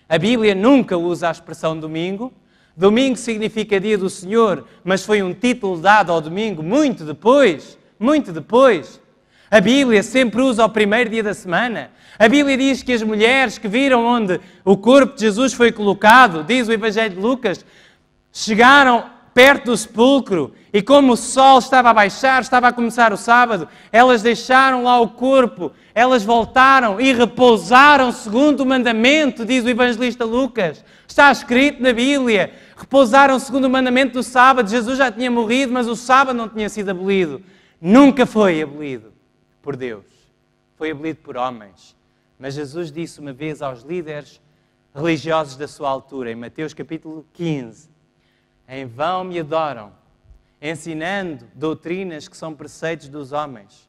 A Bíblia nunca usa a expressão domingo. Domingo significa dia do Senhor, mas foi um título dado ao domingo muito depois. Muito depois. A Bíblia sempre usa o primeiro dia da semana. A Bíblia diz que as mulheres que viram onde o corpo de Jesus foi colocado, diz o Evangelho de Lucas, chegaram perto do sepulcro e como o sol estava a baixar, estava a começar o sábado, elas deixaram lá o corpo, elas voltaram e repousaram segundo o mandamento, diz o evangelista Lucas. Está escrito na Bíblia, repousaram segundo o mandamento do sábado. Jesus já tinha morrido, mas o sábado não tinha sido abolido. Nunca foi abolido por Deus. Foi abolido por homens. Mas Jesus disse uma vez aos líderes religiosos da sua altura, em Mateus capítulo 15, em vão me adoram, ensinando doutrinas que são preceitos dos homens,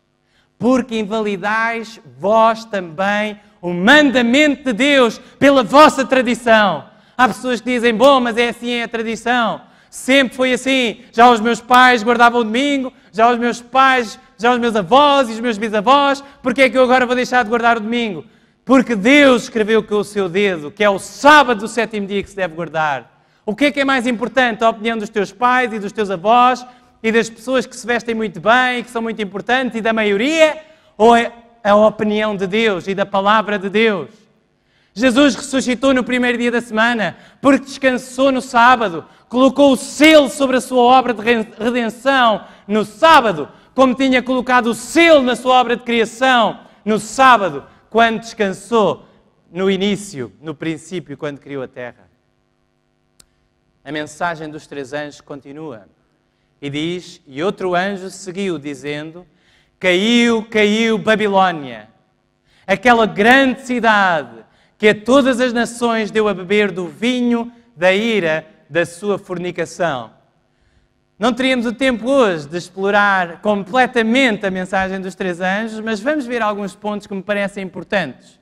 porque invalidais vós também o mandamento de Deus pela vossa tradição. Há pessoas que dizem, bom, mas é assim, é a tradição. Sempre foi assim. Já os meus pais guardavam o domingo, já os meus avós e os meus bisavós, porque é que eu agora vou deixar de guardar o domingo? Porque Deus escreveu com o seu dedo que é o sábado do 7º dia que se deve guardar. O que é mais importante? A opinião dos teus pais e dos teus avós e das pessoas que se vestem muito bem e que são muito importantes e da maioria? Ou é a opinião de Deus e da palavra de Deus? Jesus ressuscitou no primeiro dia da semana porque descansou no sábado, colocou o selo sobre a sua obra de redenção no sábado, como tinha colocado o selo na sua obra de criação no sábado, quando descansou no início, no princípio, quando criou a terra. A mensagem dos 3 anjos continua e diz, e outro anjo seguiu dizendo, caiu, caiu Babilónia, aquela grande cidade que a todas as nações deu a beber do vinho da ira da sua fornicação. Não teríamos o tempo hoje de explorar completamente a mensagem dos 3 anjos, mas vamos ver alguns pontos que me parecem importantes.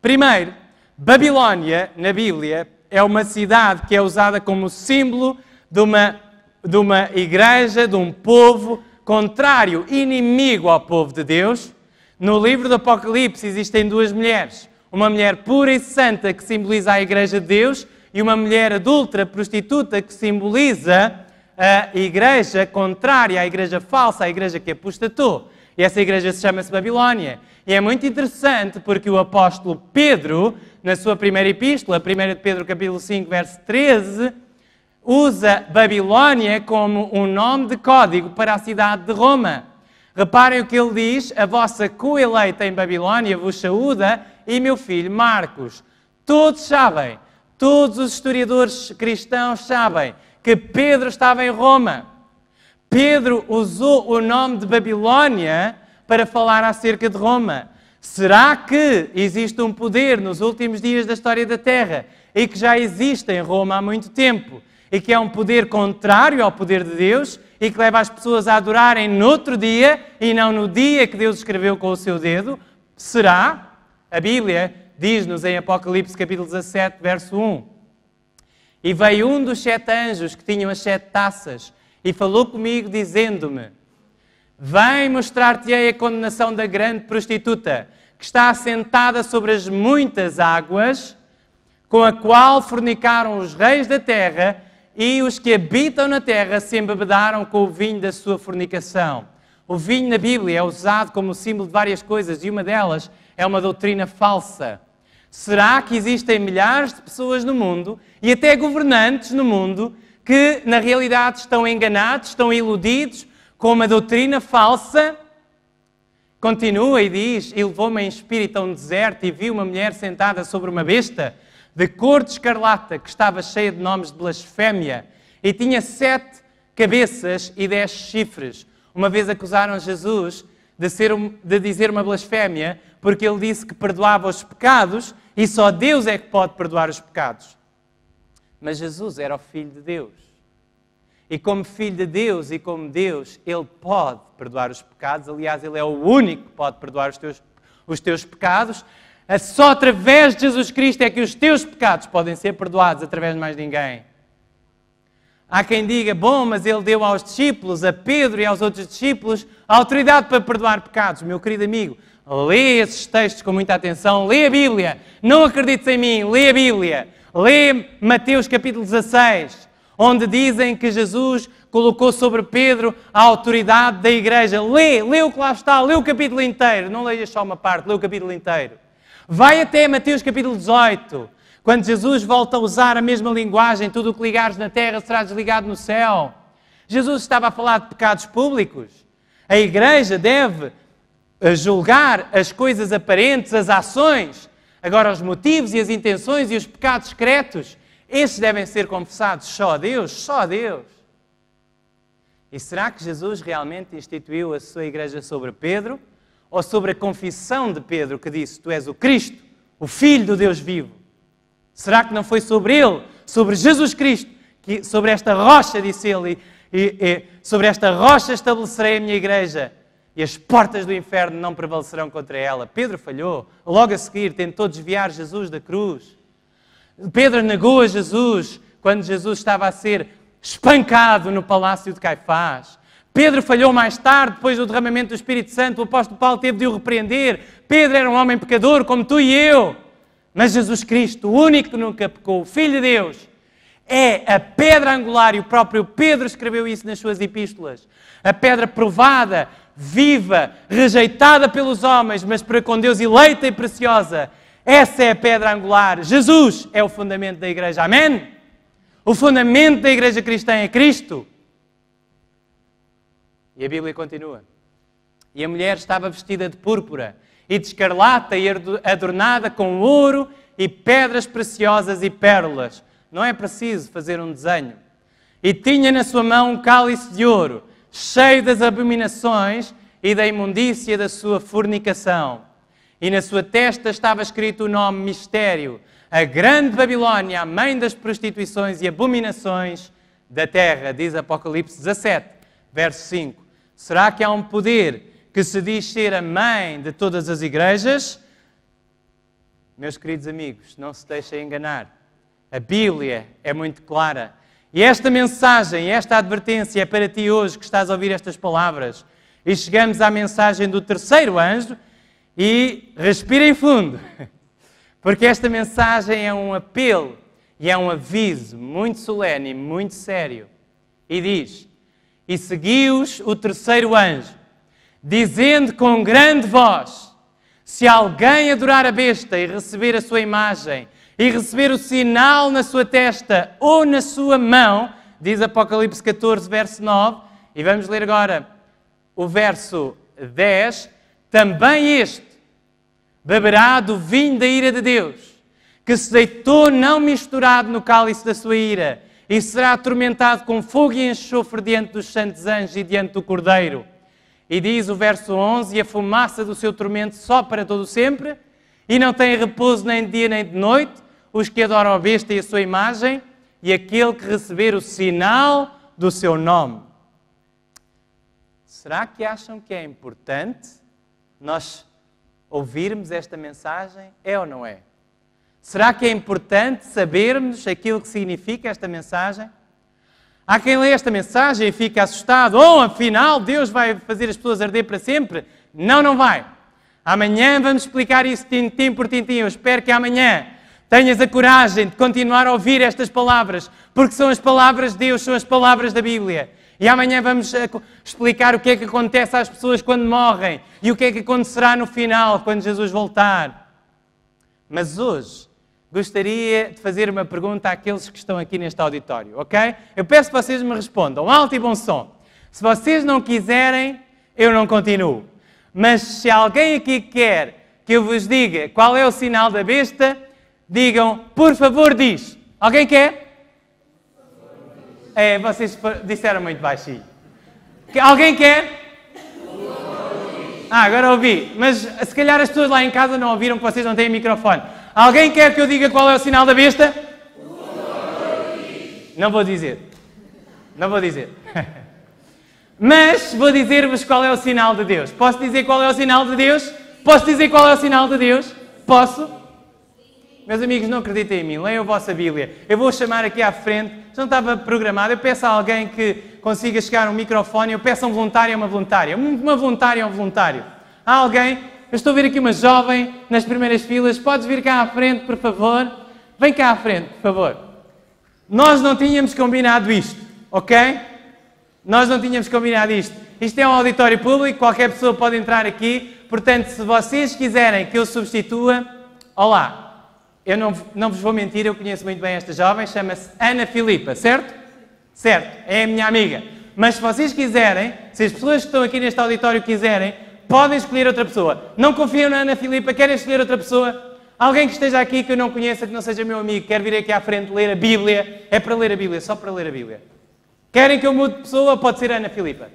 Primeiro, Babilónia, na Bíblia, é uma cidade que é usada como símbolo de uma igreja, de um povo contrário, inimigo ao povo de Deus. No livro do Apocalipse existem 2 mulheres. Uma mulher pura e santa que simboliza a igreja de Deus e uma mulher adúltera, prostituta, que simboliza a igreja contrária, a igreja falsa, a igreja que apostatou. E essa igreja se chama-se Babilónia. E é muito interessante porque o apóstolo Pedro, na sua primeira epístola, 1 de Pedro capítulo 5, verso 13, usa Babilónia como um nome de código para a cidade de Roma. Reparem o que ele diz, a vossa coeleita em Babilónia vos saúda e meu filho Marcos. Todos sabem, todos os historiadores cristãos sabem que Pedro estava em Roma. Pedro usou o nome de Babilónia para falar acerca de Roma. Será que existe um poder nos últimos dias da história da Terra e que já existe em Roma há muito tempo e que é um poder contrário ao poder de Deus e que leva as pessoas a adorarem noutro dia e não no dia que Deus escreveu com o seu dedo? Será? A Bíblia diz-nos em Apocalipse capítulo 17, verso 1. E veio um dos 7 anjos que tinham as 7 taças e falou comigo dizendo-me, vem mostrar-te-ei a condenação da grande prostituta, que está assentada sobre as muitas águas, com a qual fornicaram os reis da terra, e os que habitam na terra se embebedaram com o vinho da sua fornicação. O vinho na Bíblia é usado como símbolo de várias coisas, e uma delas é uma doutrina falsa. Será que existem milhares de pessoas no mundo, e até governantes no mundo, que na realidade estão enganados, estão iludidos com uma doutrina falsa? Continua e diz: e levou-me em espírito a um deserto, e vi uma mulher sentada sobre uma besta, de cor de escarlata, que estava cheia de nomes de blasfémia, e tinha 7 cabeças e 10 chifres. Uma vez acusaram Jesus de dizer uma blasfémia, porque ele disse que perdoava os pecados, e só Deus é que pode perdoar os pecados. Mas Jesus era o Filho de Deus. E como Filho de Deus e como Deus, Ele pode perdoar os pecados. Aliás, Ele é o único que pode perdoar os teus pecados. Só através de Jesus Cristo é que os teus pecados podem ser perdoados, através de mais ninguém. Há quem diga: bom, mas Ele deu aos discípulos, a Pedro e aos outros discípulos, a autoridade para perdoar pecados. Meu querido amigo, lê esses textos com muita atenção, lê a Bíblia. Não acredites em mim, lê a Bíblia. Lê Mateus capítulo 16, onde dizem que Jesus colocou sobre Pedro a autoridade da igreja. Lê o que lá está, lê o capítulo inteiro. Não leias só uma parte, lê o capítulo inteiro. Vai até Mateus capítulo 18, quando Jesus volta a usar a mesma linguagem: tudo o que ligares na terra será desligado no céu. Jesus estava a falar de pecados públicos. A igreja deve julgar as coisas aparentes, as ações. Agora, os motivos e as intenções e os pecados secretos, esses devem ser confessados só a Deus, só a Deus. E será que Jesus realmente instituiu a sua igreja sobre Pedro? Ou sobre a confissão de Pedro, que disse: tu és o Cristo, o Filho do Deus vivo? Será que não foi sobre ele, sobre Jesus Cristo, que sobre esta rocha, disse ele, e sobre esta rocha estabelecerei a minha igreja, e as portas do inferno não prevalecerão contra ela? Pedro falhou. Logo a seguir tentou desviar Jesus da cruz. Pedro negou a Jesus quando Jesus estava a ser espancado no palácio de Caifás. Pedro falhou mais tarde, depois do derramamento do Espírito Santo. O apóstolo Paulo teve de o repreender. Pedro era um homem pecador, como tu e eu. Mas Jesus Cristo, o único que nunca pecou, o Filho de Deus, é a pedra angular, e o próprio Pedro escreveu isso nas suas epístolas. A pedra provada, viva, rejeitada pelos homens, mas para com Deus eleita e preciosa. Essa é a pedra angular. Jesus é o fundamento da igreja. Amém? O fundamento da igreja cristã é Cristo. E a Bíblia continua: e a mulher estava vestida de púrpura e de escarlata e adornada com ouro e pedras preciosas e pérolas. Não é preciso fazer um desenho. E tinha na sua mão um cálice de ouro, cheio das abominações e da imundícia da sua fornicação. E na sua testa estava escrito o nome Mistério, a grande Babilónia, a mãe das prostituições e abominações da terra. Diz Apocalipse 17, verso 5. Será que há um poder que se diz ser a mãe de todas as igrejas? Meus queridos amigos, não se deixem enganar. A Bíblia é muito clara. E esta mensagem, esta advertência é para ti hoje que estás a ouvir estas palavras. E chegamos à mensagem do terceiro anjo e respirem fundo. Porque esta mensagem é um apelo e é um aviso muito solene e muito sério. E diz: e seguiu-os o terceiro anjo, dizendo com grande voz: se alguém adorar a besta e receber a sua imagem, e receber o sinal na sua testa ou na sua mão, diz Apocalipse 14, verso 9, e vamos ler agora o verso 10, também este beberá do vinho da ira de Deus, que se deitou não misturado no cálice da sua ira, e será atormentado com fogo e enxofre diante dos santos anjos e diante do Cordeiro. E diz o verso 11, e a fumaça do seu tormento só para todo sempre, e não tem repouso nem de dia nem de noite, os que adoram a besta e a sua imagem, e aquele que receber o sinal do seu nome. Será que acham que é importante nós ouvirmos esta mensagem? É ou não é? Será que é importante sabermos aquilo que significa esta mensagem? Há quem lê esta mensagem e fica assustado. Afinal, Deus vai fazer as pessoas arder para sempre? Não, não vai. Amanhã vamos explicar isso tintim por tintim. Eu espero que amanhã tenhas a coragem de continuar a ouvir estas palavras, porque são as palavras de Deus, são as palavras da Bíblia. E amanhã vamos explicar o que é que acontece às pessoas quando morrem e o que é que acontecerá no final, quando Jesus voltar. Mas hoje gostaria de fazer uma pergunta àqueles que estão aqui neste auditório, ok? Eu peço que vocês me respondam, alto e bom som. Se vocês não quiserem, eu não continuo. Mas se alguém aqui quer que eu vos diga qual é o sinal da besta, digam, por favor, diz. Alguém quer? Vocês disseram muito baixinho. Alguém quer? Agora ouvi. Mas se calhar as pessoas lá em casa não ouviram que vocês não têm microfone. Alguém quer que eu diga qual é o sinal da besta? Não vou dizer. Não vou dizer. Mas vou dizer-vos qual é o sinal de Deus. Posso dizer qual é o sinal de Deus? Posso dizer qual é o sinal de Deus? Posso? Meus amigos, não acreditem em mim, leiam a vossa Bíblia. Eu vou chamar aqui à frente, se não estava programado, eu peço a alguém que consiga chegar um microfone, eu peço a um voluntário ou uma voluntária. Uma voluntária ou um voluntário. Há alguém? Eu estou a ver aqui uma jovem nas primeiras filas, podes vir cá à frente, por favor? Vem cá à frente, por favor. Nós não tínhamos combinado isto, ok? Nós não tínhamos combinado isto. Isto é um auditório público, qualquer pessoa pode entrar aqui, portanto, se vocês quiserem que eu substitua, olá. Eu não vos vou mentir, eu conheço muito bem esta jovem, chama-se Ana Filipa, certo? Certo, é a minha amiga. Mas se vocês quiserem, se as pessoas que estão aqui neste auditório quiserem, podem escolher outra pessoa. Não confiam na Ana Filipa, querem escolher outra pessoa? Alguém que esteja aqui que eu não conheça, que não seja meu amigo, quer vir aqui à frente ler a Bíblia, é para ler a Bíblia, só para ler a Bíblia. Querem que eu mude de pessoa? Pode ser Ana Filipa.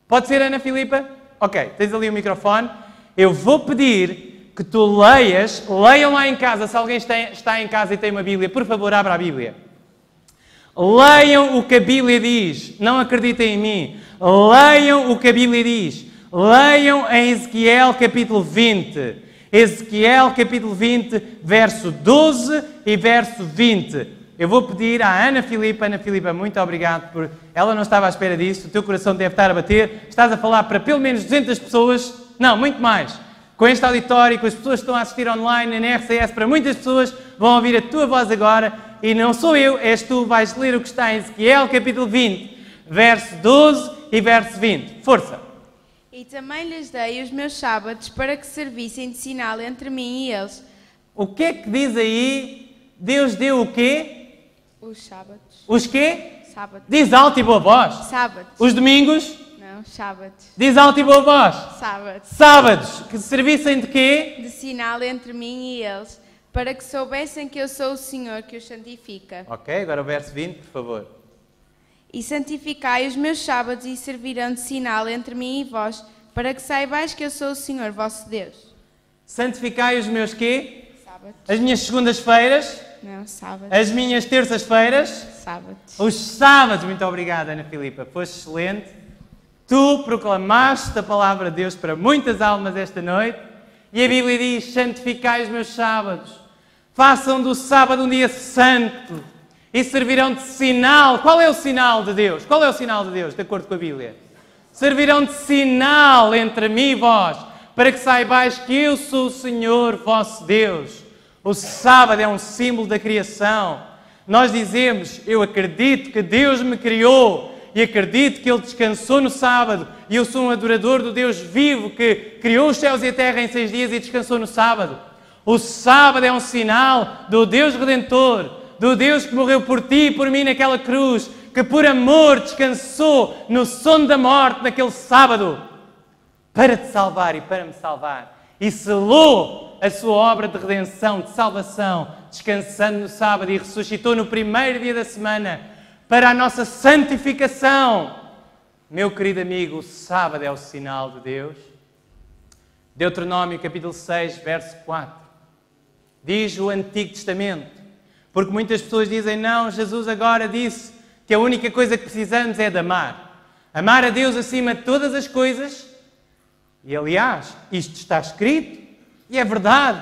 Pode ser Ana Filipa? Ok, tens ali o microfone. Eu vou pedir que tu leiam lá em casa, se alguém está em casa e tem uma Bíblia, por favor, abra a Bíblia. Leiam o que a Bíblia diz, não acreditem em mim. Leiam o que a Bíblia diz. Leiam em Ezequiel capítulo 20. Ezequiel capítulo 20, verso 12 e verso 20. Eu vou pedir à Ana Filipa, muito obrigado por... Ela não estava à espera disso, o teu coração deve estar a bater. Estás a falar para pelo menos 200 pessoas, não, muito mais. Com este auditório, com as pessoas que estão a assistir online, na RCS, para muitas pessoas vão ouvir a tua voz agora, e não sou eu, és tu, vais ler o que está em Ezequiel, capítulo 20, verso 12 e verso 20. Força! E também lhes dei os meus sábados para que servissem de sinal entre mim e eles. O que é que diz aí? Deus deu o quê? Os sábados. Os quê? Sábados. Diz alto e boa voz. Sábados. Os domingos? Não, sábados. Diz alto e boa voz. Sábados. Sábados, que servissem de quê? De sinal entre mim e eles, para que soubessem que eu sou o Senhor que os santifica. Ok, agora o verso 20, por favor. E santificai os meus sábados e servirão de sinal entre mim e vós, para que saibais que eu sou o Senhor vosso Deus. Santificai os meus quê? Sábados. As minhas segundas-feiras? Não, sábados. As minhas terças-feiras? Sábados. Os sábados. Muito obrigado, Ana Filipa. Foste excelente. Tu proclamaste a palavra de Deus para muitas almas esta noite. E a Bíblia diz, santificai os meus sábados. Façam do sábado um dia santo. E servirão de sinal. Qual é o sinal de Deus? Qual é o sinal de Deus, de acordo com a Bíblia? Servirão de sinal entre mim e vós, para que saibais que eu sou o Senhor vosso Deus. O sábado é um símbolo da criação. Nós dizemos, eu acredito que Deus me criou e acredito que Ele descansou no sábado e eu sou um adorador do Deus vivo que criou os céus e a terra em 6 dias e descansou no sábado. O sábado é um sinal do Deus Redentor, do Deus que morreu por ti e por mim naquela cruz, que por amor descansou no sono da morte naquele sábado para te salvar e para me salvar. E selou a sua obra de redenção, de salvação, descansando no sábado e ressuscitou no primeiro dia da semana para a nossa santificação. Meu querido amigo, o sábado é o sinal de Deus. Deuteronômio capítulo 6, verso 4. Diz o Antigo Testamento. Porque muitas pessoas dizem, não, Jesus agora disse que a única coisa que precisamos é de amar. Amar a Deus acima de todas as coisas. E aliás, isto está escrito e é verdade.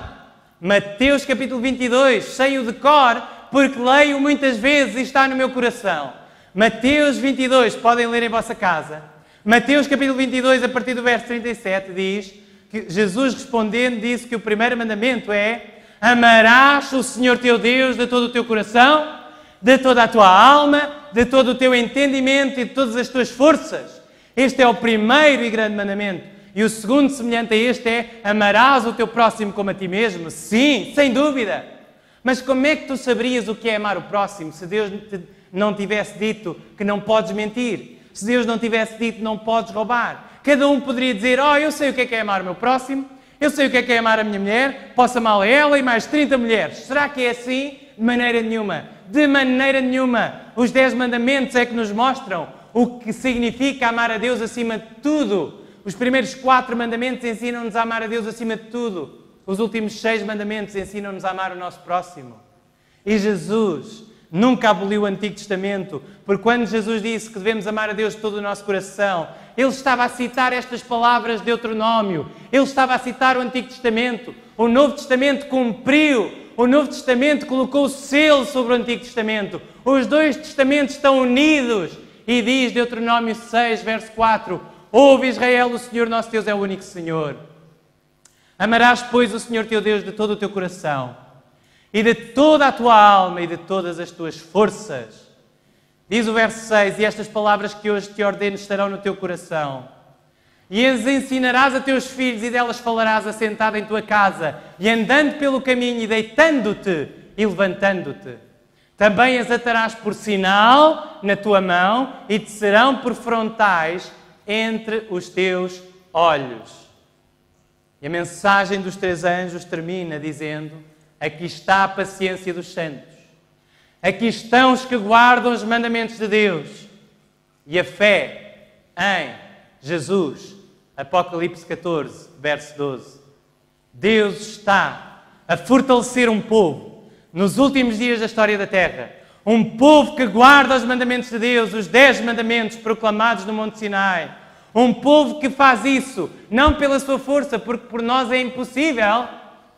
Mateus capítulo 22, sei-o de cor, porque leio muitas vezes e está no meu coração. Mateus 22, podem ler em vossa casa. Mateus capítulo 22, a partir do verso 37, diz que Jesus respondendo disse que o primeiro mandamento é Amarás o Senhor teu Deus de todo o teu coração, de toda a tua alma, de todo o teu entendimento e de todas as tuas forças. Este é o primeiro e grande mandamento. E o segundo, semelhante a este, é: amarás o teu próximo como a ti mesmo. Sim, sem dúvida. Mas como é que tu saberias o que é amar o próximo se Deus não tivesse dito que não podes mentir? Se Deus não tivesse dito que não podes roubar? Cada um poderia dizer: eu sei o que é amar o meu próximo, eu sei o que é amar a minha mulher, posso amá-la ela e mais 30 mulheres. Será que é assim? De maneira nenhuma. De maneira nenhuma. Os 10 mandamentos é que nos mostram o que significa amar a Deus acima de tudo. Os primeiros 4 mandamentos ensinam-nos a amar a Deus acima de tudo. Os últimos 6 mandamentos ensinam-nos a amar o nosso próximo. E Jesus nunca aboliu o Antigo Testamento, porque quando Jesus disse que devemos amar a Deus de todo o nosso coração, Ele estava a citar estas palavras de Deuteronômio. Ele estava a citar o Antigo Testamento. O Novo Testamento cumpriu. O Novo Testamento colocou o selo sobre o Antigo Testamento. Os 2 testamentos estão unidos. E diz Deuteronômio 6, verso 4: ouve, Israel, o Senhor nosso Deus é o único Senhor. Amarás, pois, o Senhor teu Deus de todo o teu coração, e de toda a tua alma, e de todas as tuas forças. Diz o verso 6: e estas palavras que hoje te ordeno estarão no teu coração. E as ensinarás a teus filhos, e delas falarás assentado em tua casa, e andando pelo caminho, e deitando-te, e levantando-te. Também as atarás por sinal na tua mão, e te serão por frontais entre os teus olhos. E a mensagem dos 3 anjos termina dizendo: aqui está a paciência dos santos. Aqui estão os que guardam os mandamentos de Deus. E a fé em Jesus. Apocalipse 14, verso 12. Deus está a fortalecer um povo nos últimos dias da história da Terra. Um povo que guarda os mandamentos de Deus, os 10 mandamentos proclamados no Monte Sinai. Um povo que faz isso, não pela sua força, porque por nós é impossível,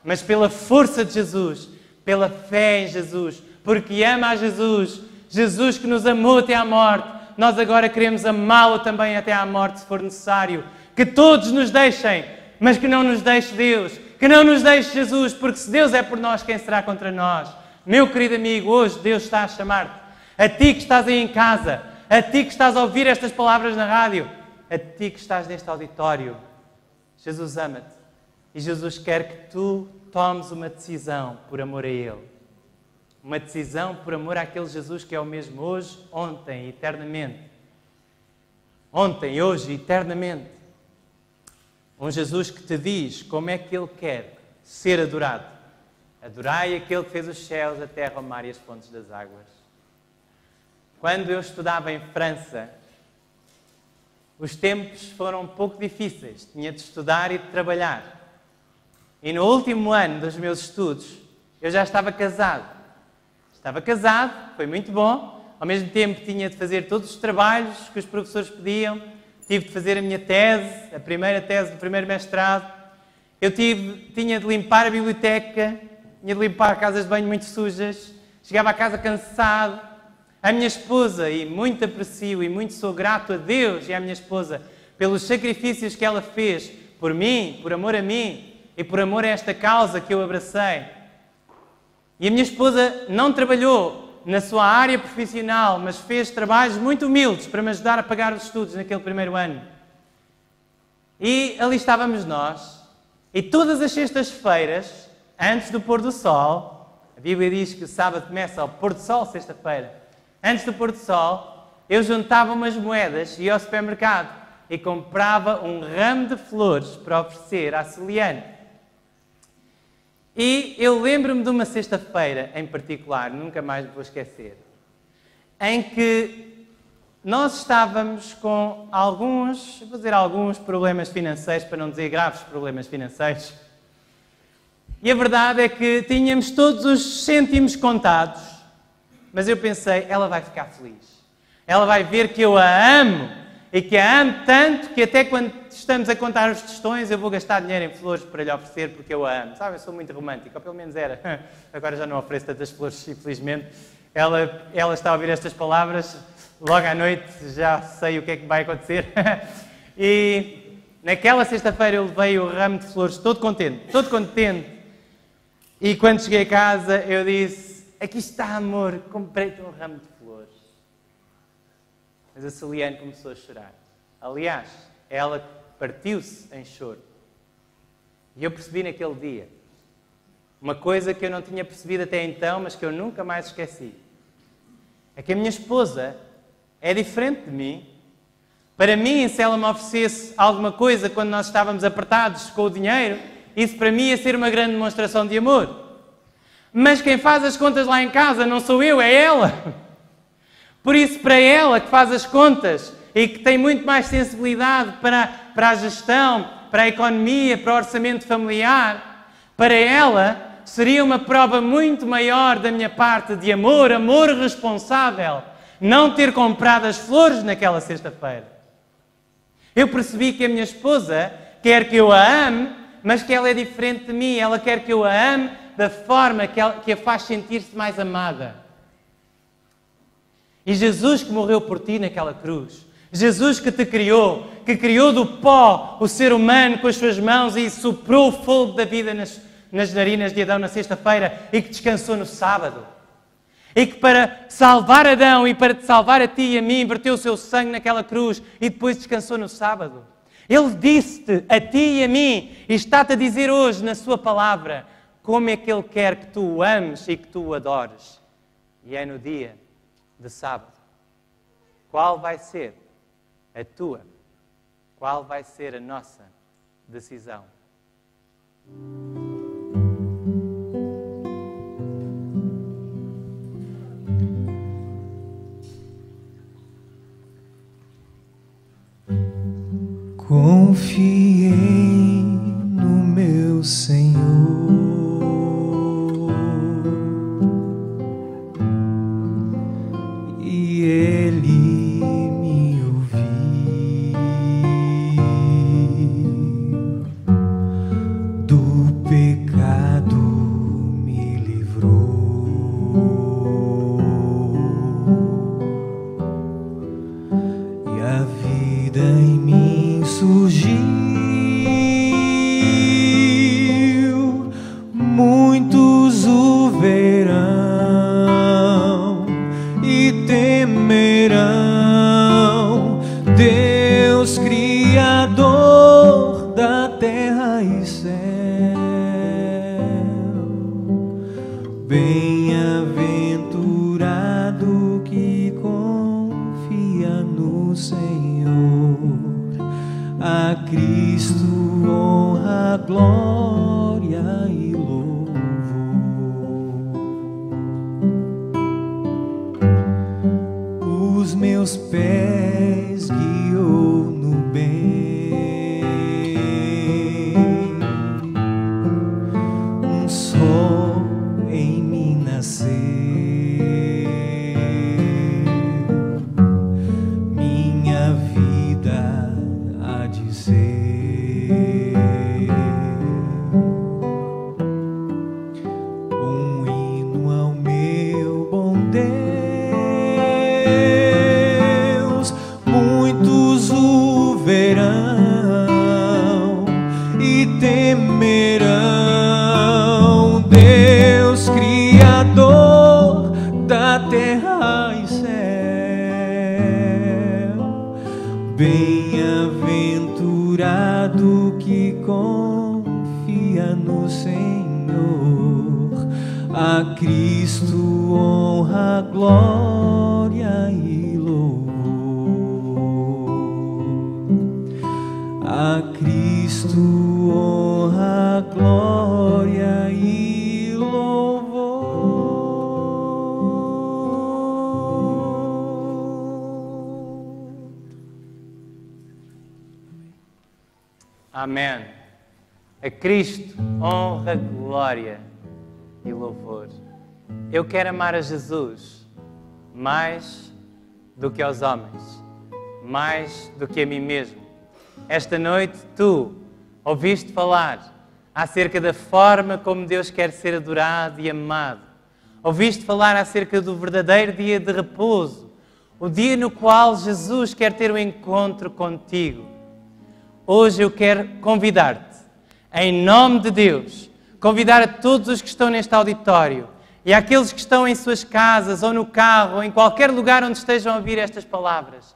mas pela força de Jesus, pela fé em Jesus, porque ama a Jesus, Jesus que nos amou até à morte. Nós agora queremos amá-lo também até à morte, se for necessário. Que todos nos deixem, mas que não nos deixe Deus, que não nos deixe Jesus, porque se Deus é por nós, quem será contra nós? Meu querido amigo, hoje Deus está a chamar-te, a ti que estás aí em casa, a ti que estás a ouvir estas palavras na rádio, a ti que estás neste auditório. Jesus ama-te e Jesus quer que tu tomes uma decisão por amor a Ele. Uma decisão por amor àquele Jesus que é o mesmo hoje, ontem, eternamente. Ontem, hoje, eternamente. Um Jesus que te diz como é que Ele quer ser adorado. Adorai aquele que fez os céus, a terra, o mar e as fontes das águas. Quando eu estudava em França, os tempos foram um pouco difíceis. Tinha de estudar e de trabalhar. E no último ano dos meus estudos, eu já estava casado. Estava casado, foi muito bom. Ao mesmo tempo tinha de fazer todos os trabalhos que os professores pediam. Tive de fazer a minha tese, a primeira tese do primeiro mestrado. Eu tinha de limpar a biblioteca, tinha de limpar casas de banho muito sujas. Chegava a casa cansado. A minha esposa, e muito aprecio e muito sou grato a Deus e à minha esposa pelos sacrifícios que ela fez por mim, por amor a mim e por amor a esta causa que eu abracei. E a minha esposa não trabalhou na sua área profissional, mas fez trabalhos muito humildes para me ajudar a pagar os estudos naquele primeiro ano. E ali estávamos nós, e todas as sextas-feiras, antes do pôr do sol, a Bíblia diz que o sábado começa ao pôr do sol, sexta-feira, antes do pôr do sol, eu juntava umas moedas, ia ao supermercado e comprava um ramo de flores para oferecer à Celiane. E eu lembro-me de uma sexta-feira em particular, nunca mais me vou esquecer, em que nós estávamos com alguns problemas financeiros, para não dizer graves problemas financeiros. E a verdade é que tínhamos todos os cêntimos contados, mas eu pensei, ela vai ficar feliz. Ela vai ver que eu a amo e que a amo tanto que até quando estamos a contar os tostões eu vou gastar dinheiro em flores para lhe oferecer porque eu a amo. Sabe, eu sou muito romântico, ou pelo menos era. Agora já não ofereço tantas flores, infelizmente. Ela está a ouvir estas palavras, logo à noite já sei o que é que vai acontecer. E naquela sexta-feira eu levei o ramo de flores todo contente. E quando cheguei a casa, eu disse, aqui está, amor, comprei-te um ramo de flores. Mas a Celiane começou a chorar. Aliás, ela partiu-se em choro. E eu percebi naquele dia uma coisa que eu não tinha percebido até então, mas que eu nunca mais esqueci. É que a minha esposa é diferente de mim. Para mim, se ela me oferecesse alguma coisa quando nós estávamos apertados com o dinheiro, isso para mim ia ser uma grande demonstração de amor. Mas quem faz as contas lá em casa não sou eu, é ela. Por isso, para ela que faz as contas e que tem muito mais sensibilidade para a gestão, para a economia, para o orçamento familiar, para ela seria uma prova muito maior da minha parte de amor responsável, não ter comprado as flores naquela sexta-feira. Eu percebi que a minha esposa quer que eu a ame, mas que ela é diferente de mim. Ela quer que eu a ame da forma que a faz sentir-se mais amada. E Jesus que morreu por ti naquela cruz, Jesus que te criou, que criou do pó o ser humano com as suas mãos e soprou o fogo da vida nas narinas de Adão na sexta-feira e que descansou no sábado. E que para salvar Adão e para te salvar a ti e a mim, verteu o seu sangue naquela cruz e depois descansou no sábado. Ele disse-te a ti e a mim, e está-te a dizer hoje na sua palavra, como é que Ele quer que tu o ames e que tu o adores. E é no dia de sábado. Qual vai ser a tua? Qual vai ser a nossa decisão? Confiei no meu Senhor e Ele me ouviu. Do pecado me livrou e a vida em mim surgiu. Muitos o verão e temerão Deus, Criador da terra e céu. Bem-aventurado que confia no Senhor. A Cristo honra, glória e louvor. Os meus pés guiou no bem, um sol em mim nasceu. Minha vida a dizer um hino ao meu bom Deus. Muitos o verão e temerão Deus, Criador da terra e céu. Bem-aventurado que confia no Senhor. A Cristo honra, glória e louvor. A Cristo honra, glória e louvor. Amém. A Cristo honra, glória e louvor. Eu quero amar a Jesus mais do que aos homens, mais do que a mim mesmo. Esta noite tu ouviste falar acerca da forma como Deus quer ser adorado e amado. Ouviste falar acerca do verdadeiro dia de repouso, o dia no qual Jesus quer ter um encontro contigo. Hoje eu quero convidar-te, em nome de Deus, convidar a todos os que estão neste auditório e àqueles que estão em suas casas ou no carro ou em qualquer lugar onde estejam a ouvir estas palavras.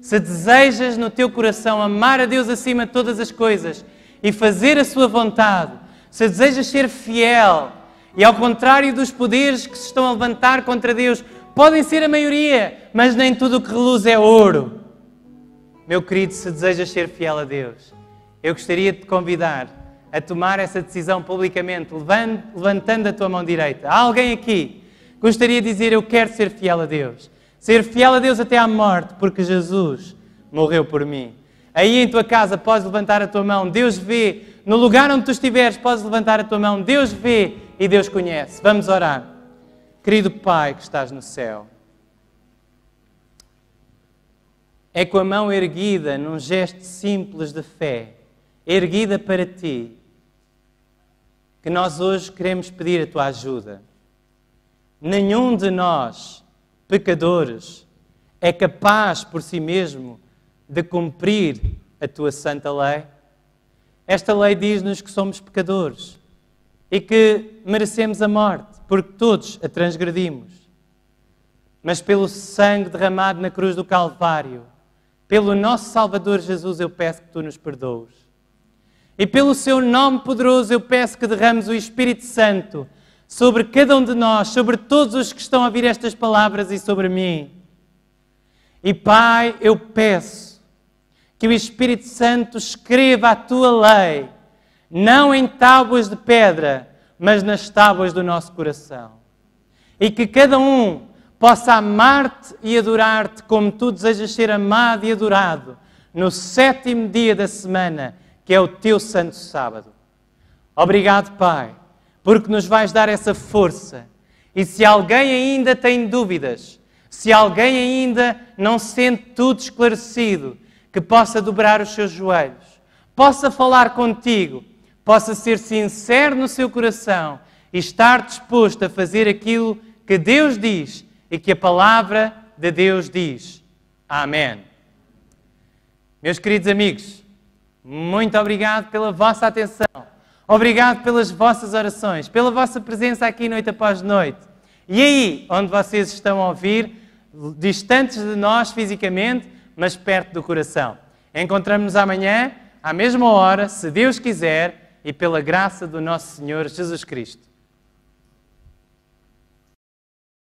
Se desejas no teu coração amar a Deus acima de todas as coisas e fazer a sua vontade, se desejas ser fiel e ao contrário dos poderes que se estão a levantar contra Deus, podem ser a maioria, mas nem tudo o que reluz é ouro. Meu querido, se desejas ser fiel a Deus, eu gostaria de te convidar a tomar essa decisão publicamente, levantando a tua mão direita. Há alguém aqui que gostaria de dizer, eu quero ser fiel a Deus. Ser fiel a Deus até à morte, porque Jesus morreu por mim. Aí em tua casa podes levantar a tua mão, Deus vê. No lugar onde tu estiveres, podes levantar a tua mão, Deus vê e Deus conhece. Vamos orar. Querido Pai que estás no céu, é com a mão erguida, num gesto simples de fé, erguida para Ti, que nós hoje queremos pedir a Tua ajuda. Nenhum de nós, pecadores, é capaz por si mesmo de cumprir a Tua santa lei. Esta lei diz-nos que somos pecadores e que merecemos a morte, porque todos a transgredimos. Mas pelo sangue derramado na cruz do Calvário, pelo nosso Salvador Jesus, eu peço que Tu nos perdoes. E pelo Seu nome poderoso, eu peço que derrames o Espírito Santo sobre cada um de nós, sobre todos os que estão a ouvir estas palavras e sobre mim. E Pai, eu peço que o Espírito Santo escreva a Tua lei, não em tábuas de pedra, mas nas tábuas do nosso coração. E que cada um possa amar-te e adorar-te como Tu desejas ser amado e adorado no 7º dia da semana, que é o Teu santo sábado. Obrigado, Pai, porque nos vais dar essa força. E se alguém ainda tem dúvidas, se alguém ainda não sente tudo esclarecido, que possa dobrar os seus joelhos, possa falar contigo, possa ser sincero no seu coração e estar disposto a fazer aquilo que Deus diz e que a palavra de Deus diz. Amém. Meus queridos amigos, muito obrigado pela vossa atenção. Obrigado pelas vossas orações, pela vossa presença aqui noite após noite. E aí, onde vocês estão a ouvir, distantes de nós fisicamente, mas perto do coração. Encontramos-nos amanhã, à mesma hora, se Deus quiser, e pela graça do nosso Senhor Jesus Cristo.